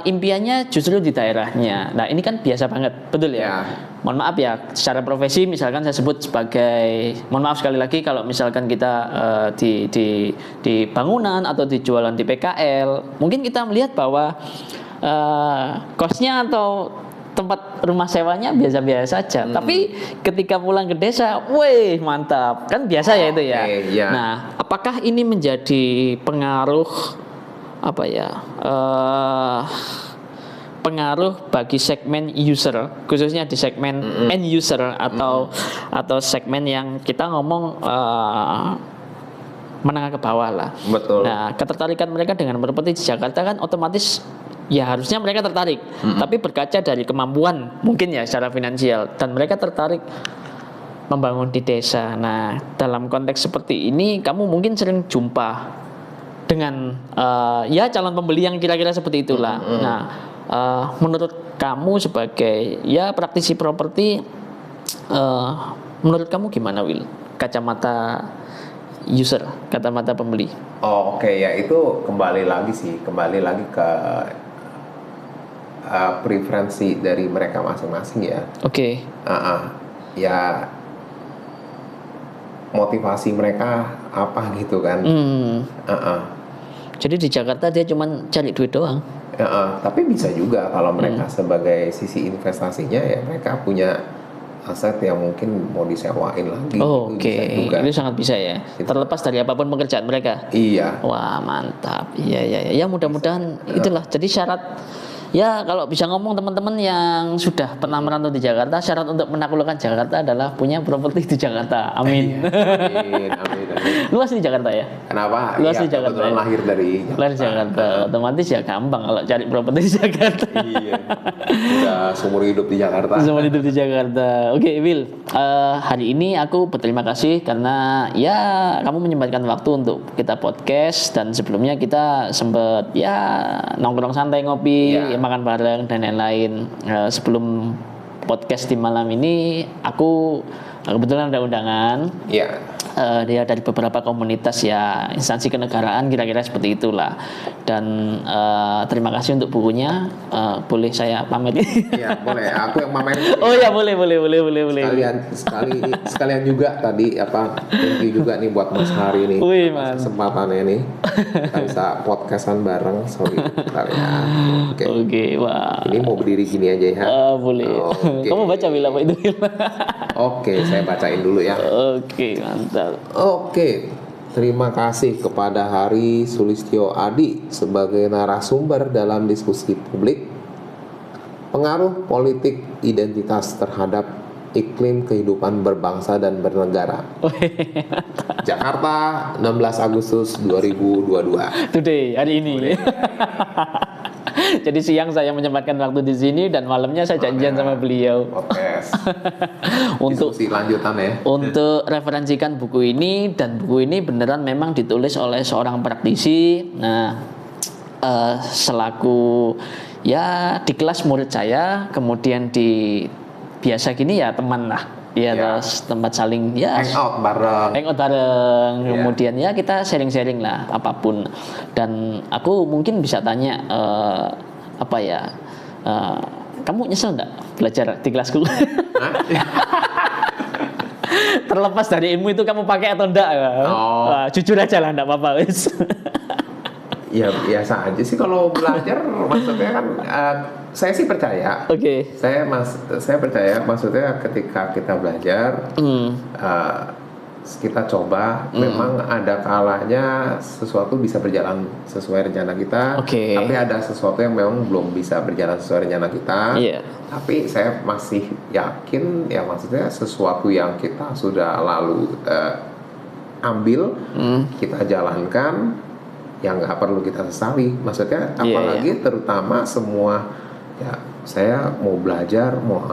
impiannya justru di daerahnya. Nah, ini kan biasa banget, betul ya? Ya. Mohon maaf ya, secara profesi misalkan saya sebut sebagai, mohon maaf sekali lagi kalau misalkan kita di bangunan atau di jualan di PKL, mungkin kita melihat bahwa kosnya atau tempat rumah sewanya biasa-biasa saja. Tapi ketika pulang ke desa, wih mantap. Kan biasa ya itu ya. Oke, ya. Nah, apakah ini menjadi pengaruh apa ya? Pengaruh bagi segmen user, khususnya di segmen end user atau segmen yang kita ngomong menengah ke bawah lah. Betul. Nah, ketertarikan mereka dengan properti di Jakarta kan otomatis ya harusnya mereka tertarik, tapi berkaca dari kemampuan mungkin ya secara finansial, dan mereka tertarik membangun di desa. Nah, dalam konteks seperti ini kamu mungkin sering jumpa dengan ya calon pembeli yang kira-kira seperti itulah. Nah, menurut kamu sebagai ya praktisi properti, menurut kamu gimana, Will? Kacamata user, kacamata pembeli. Oh, oke, ya itu kembali lagi ke preferensi dari mereka masing-masing ya. Oke. Ya motivasi mereka apa gitu kan. Jadi di Jakarta dia cuma cari duit doang. Tapi bisa juga kalau mereka sebagai sisi investasinya ya mereka punya aset yang mungkin mau disewain lagi. Oke, itu sangat bisa ya. Gitu. Terlepas dari apapun pekerjaan mereka. Iya. Wah mantap. Iya. Ya mudah-mudahan itulah. Jadi syarat. Ya kalau bisa ngomong teman-teman yang sudah pernah merantau di Jakarta, syarat untuk menaklukkan Jakarta adalah punya properti di Jakarta. Amin. Amin. Luas di Jakarta ya? Kenapa? Luas Ya, di Jakarta. kebetulan lahir dari Jakarta. Otomatis ya gampang kalau cari properti di Jakarta. Iya. Udah seumur hidup di Jakarta. Seumur hidup di Jakarta. Oke, Will. Hari ini aku berterima kasih karena ya kamu menyempatkan waktu untuk kita podcast, dan sebelumnya kita sempet ya nongkrong santai ngopi. Ya. Makan bareng dan lain-lain. Sebelum podcast di malam ini aku kebetulan ada undangan. Iya. Dia dari beberapa komunitas ya instansi kenegaraan kira-kira seperti itulah, dan terima kasih untuk bukunya. Boleh saya pamit? Iya, boleh. Aku yang mamen. Oh ya, boleh. Sekalian juga tadi thank you juga nih buat Mas Hari nih. Wih, man. Kesempatannya nih. Kita bisa podcastan bareng. Sorry kalian. Oke, wah. Ini mau berdiri gini aja ya. Boleh. Oke. Kamu baca Will apa itu? Oke, saya bacain dulu ya. Oke, mantap. Oke, terima kasih kepada Hari Sulistyo Adi sebagai narasumber dalam diskusi publik pengaruh politik identitas terhadap iklim kehidupan berbangsa dan bernegara. Jakarta, 16 Agustus 2022. Today, hari ini. Jadi siang saya menyempatkan waktu di sini dan malamnya saya janjian sama beliau. Oke. Untuk diskusi lanjutan ya. Untuk referensikan buku ini, dan buku ini beneran memang ditulis oleh seorang praktisi. Nah, selaku ya di kelas murid saya, kemudian di biasa gini ya teman lah. Ya, terus tempat saling ya hangout bareng. Kemudian ya kita sharing-sharing lah apapun. Dan aku mungkin bisa tanya kamu nyesel nggak belajar di kelasku? Terlepas dari ilmu itu kamu pakai atau enggak? Jujur aja lah, enggak apa-apa wis. Ya biasa aja sih kalau belajar. Maksudnya kan saya sih percaya. Oke. Saya percaya maksudnya ketika kita belajar kita coba. Memang ada kalanya sesuatu bisa berjalan sesuai rencana kita, Oke. tapi ada sesuatu yang memang belum bisa berjalan sesuai rencana kita. Iya. Tapi saya masih yakin, ya maksudnya sesuatu yang kita sudah lalu ambil, kita jalankan, yang nggak perlu kita sesali. Maksudnya Iya, apalagi terutama semua, ya saya mau belajar, mau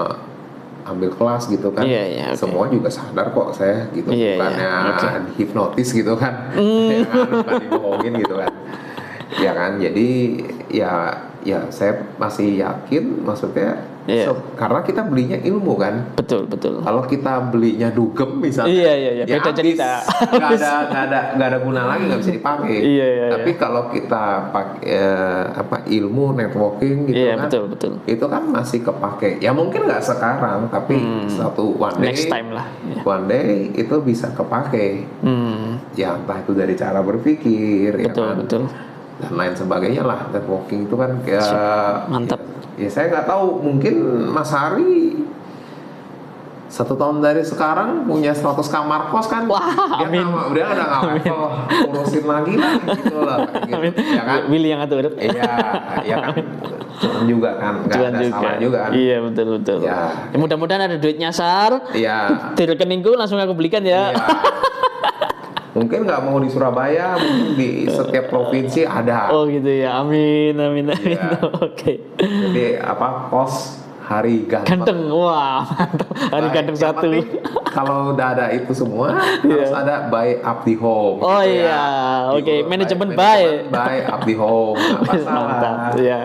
ambil kelas gitu kan, Iya, oke. semua juga sadar kok saya gitu, Iya, bukannya oke. hipnotis gitu kan, ya kan, bukan dibohongin gitu kan, ya kan. Jadi ya saya masih yakin, maksudnya Iya. karena kita belinya ilmu kan. Betul. Kalau kita belinya dugem misalnya, Iya. ya Beda habis, cerita. nggak ada guna lagi, nggak bisa dipakai. Iya. Tapi kalau kita pakai ilmu networking gitu Iya, kan, betul. itu kan masih kepake. Ya mungkin nggak sekarang, tapi satu one day, Next time lah. Iya. one day itu bisa kepake. Ya entah itu dari cara berpikir, ya kan, Betul. dan lain sebagainya lah. Networking itu kan kayak Mantap. ya saya nggak tahu, mungkin Mas Hari 1 tahun dari sekarang punya 100 kamar kos kan. Wah, amin. Dia udah nggak level urusin lagi lah gitu lah gitu. Amin. Ya kan, Willy yang ngatur. iya kan, cuman juga kan, nggak Cuan ada salah juga kan. Iya, betul. Ya. Ya, mudah-mudahan ada duit nyasar. Iya. Di rekeningku langsung aku belikan ya. Iya. Mungkin nggak mau di Surabaya, mungkin di setiap provinsi ada. Oh gitu ya. Amin. Iya. Oke. Jadi kos hari ganteng. Ganteng. Wah, mantap. Hari Baik, ganteng yang satu. penting kalau udah ada itu semua, harus ada by Abdi Home. Oh gitu iya, ya. oke. Gitu, Manajemen by Abdi Home. Nggak masalah. Mantap. Iya.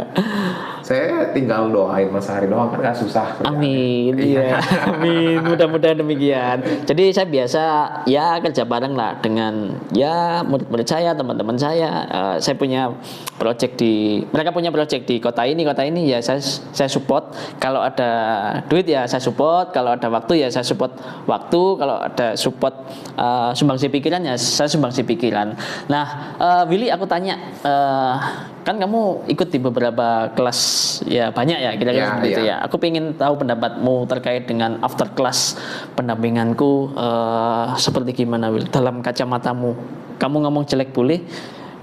Saya tinggal doain Mas Hari doang, kan nggak susah. Amin, iya, amin. Mudah-mudahan demikian. Jadi saya biasa ya kerja bareng lah dengan ya murid-murid saya, teman-teman saya. Saya punya mereka punya project di kota ini ya saya support. Kalau ada duit ya saya support. Kalau ada waktu ya saya support waktu. Kalau ada support sumbangsi pikiran ya saya sumbangsi pikiran. Nah, Willy, aku tanya. Kan kamu ikut di beberapa kelas ya, banyak ya kira-kira Ya, seperti itu ya. ya. Aku pengen tahu pendapatmu terkait dengan after class pendampinganku, seperti gimana, Will? Dalam kacamatamu, kamu ngomong jelek boleh,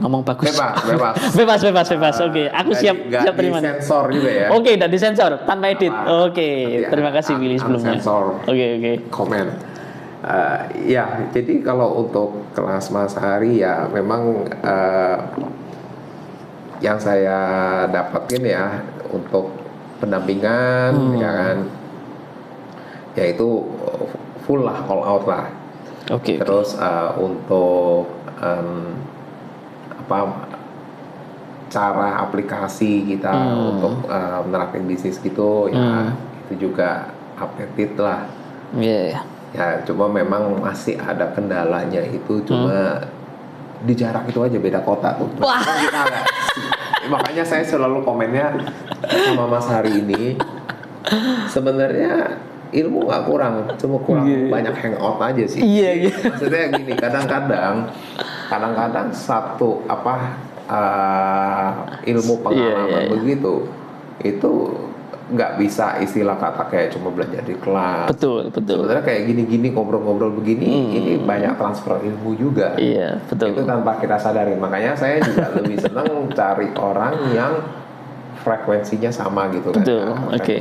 ngomong bagus Bebas. bebas. Oke, aku siap terima. Sensor juga ya. Oke, dan disensor tanpa edit. Oke, Nanti terima kasih Willy sebelumnya. Sensor. Oke. Komen. Ya, jadi kalau untuk kelas Mas Hari ya memang yang saya dapetin ya untuk pendampingan, ya kan, yaitu full lah, all out lah. Oke. Terus untuk cara aplikasi kita untuk menerapkan bisnis gitu, ya itu juga updated lah. Iya. Ya cuma memang masih ada kendalanya itu, cuma di jarak itu aja, beda kota tuh. Makanya saya selalu komennya sama Mas Hari ini, sebenarnya ilmu nggak kurang, cuma kurang banyak hangout aja sih. Iya. Maksudnya gini, kadang-kadang satu ilmu pengalaman begitu itu nggak bisa istilah kata kayak cuma belajar di kelas. Betul. Sebenarnya kayak gini-gini, ngobrol-ngobrol begini, ini banyak transfer ilmu juga. Iya, betul. Itu tanpa kita sadari. Makanya saya juga lebih senang cari orang yang frekuensinya sama gitu kan. Betul, oke.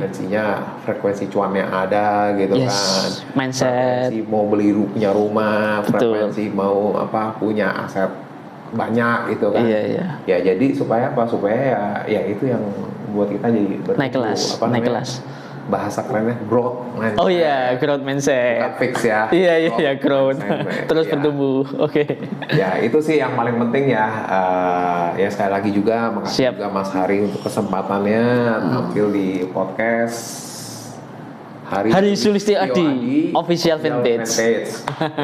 Frekuensi cuannya ada gitu Yes, kan. mindset. Frekuensi mau punya rumah, Betul. frekuensi mau punya aset banyak gitu kan. Iya. Ya jadi supaya ya itu yang buat kita jadi Naik kelas. Bahasa kerennya growth mindset. Oh iya, growth mindset. Bukan fix ya. Iya, growth. mindset. Terus Ya. bertumbuh. Oke. Ya itu sih yang paling penting ya. Ya sekali lagi juga makasih Siap. juga Mas Hari untuk kesempatannya tampil di podcast Hari Sulistyo Adi, official fanpage. Ya,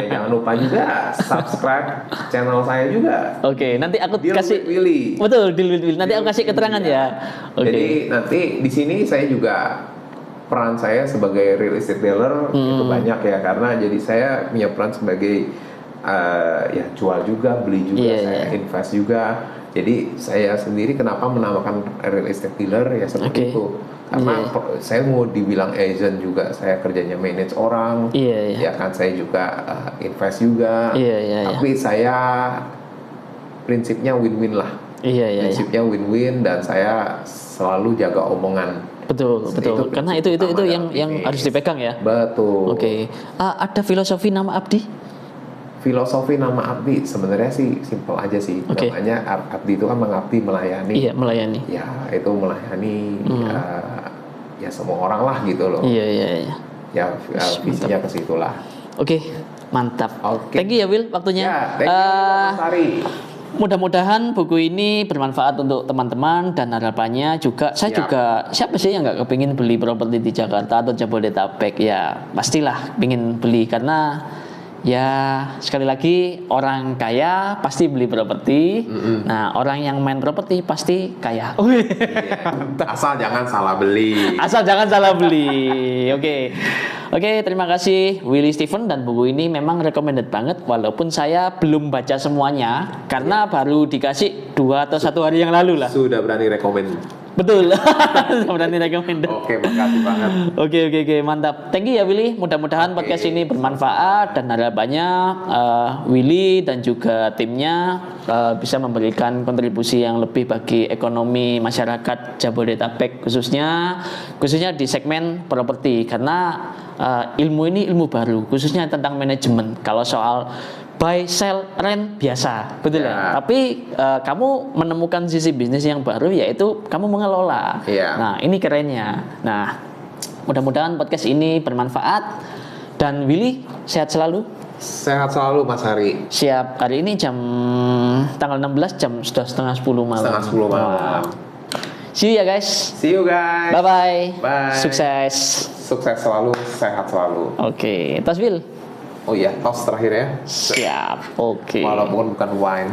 jangan lupa juga subscribe channel saya juga. Oke, nanti aku Deal kasih. with Willy. Betul, deal with Willy. Nanti aku kasih keterangan ya. Oke. Jadi nanti di sini saya juga peran saya sebagai real estate dealer itu banyak ya, karena jadi saya punya peran sebagai ya jual juga, beli juga, saya invest juga. Jadi saya sendiri kenapa menamakan real estate dealer ya seperti Oke. itu, Karena saya mau dibilang agent juga, saya kerjanya manage orang, ya kan saya juga invest juga, tapi saya prinsipnya win-win lah. Prinsipnya win-win dan saya selalu jaga omongan. Betul. Karena itu yang harus dipegang ya. Betul. Oke. Ada filosofi nama Abdi? Filosofi nama Abdi sebenarnya sih simpel aja sih. Namanya Abdi itu kan mengabdi, melayani. Iya, melayani. Ya, itu melayani ya semua orang lah gitu loh. Iya. Ya, visinya ke situ lah. Oke, mantap. Thank you ya Will waktunya. Ya, thank you Mas Hari. Mudah-mudahan buku ini bermanfaat untuk teman-teman dan harapannya juga saya juga siapa sih yang nggak kepingin beli properti di Jakarta atau Jabodetabek, ya pastilah pingin beli karena ya sekali lagi orang kaya pasti beli properti. Nah, orang yang main properti pasti kaya. Asal jangan salah beli. Oke, terima kasih Willy Steven, dan buku ini memang recommended banget walaupun saya belum baca semuanya karena baru dikasih 2 atau 1 hari yang lalu lah. Sudah berani rekomend. Betul. Berani rekomend. Oke, makasih banget. Oke, mantap. Thank you ya Willy. Mudah-mudahan podcast ini bermanfaat dan harapannya Willy dan juga timnya bisa memberikan kontribusi yang lebih bagi ekonomi masyarakat Jabodetabek khususnya di segmen properti, karena ilmu ini ilmu baru khususnya tentang manajemen. Kalau soal buy, sell, rent biasa, betul ya. Tapi kamu menemukan sisi bisnis yang baru, yaitu kamu mengelola. Nah, ini kerennya. Nah, mudah-mudahan podcast ini bermanfaat. Dan Willy, sehat selalu. Sehat selalu Mas Hari. Siap. Hari ini tanggal 16 jam sudah setengah 10 malam. See you ya guys. See you guys. Bye. Sukses selalu, sehat selalu. Oke, tas Will. Oh iya, tos terakhir ya. Siap. Oke. Walaupun bukan wine.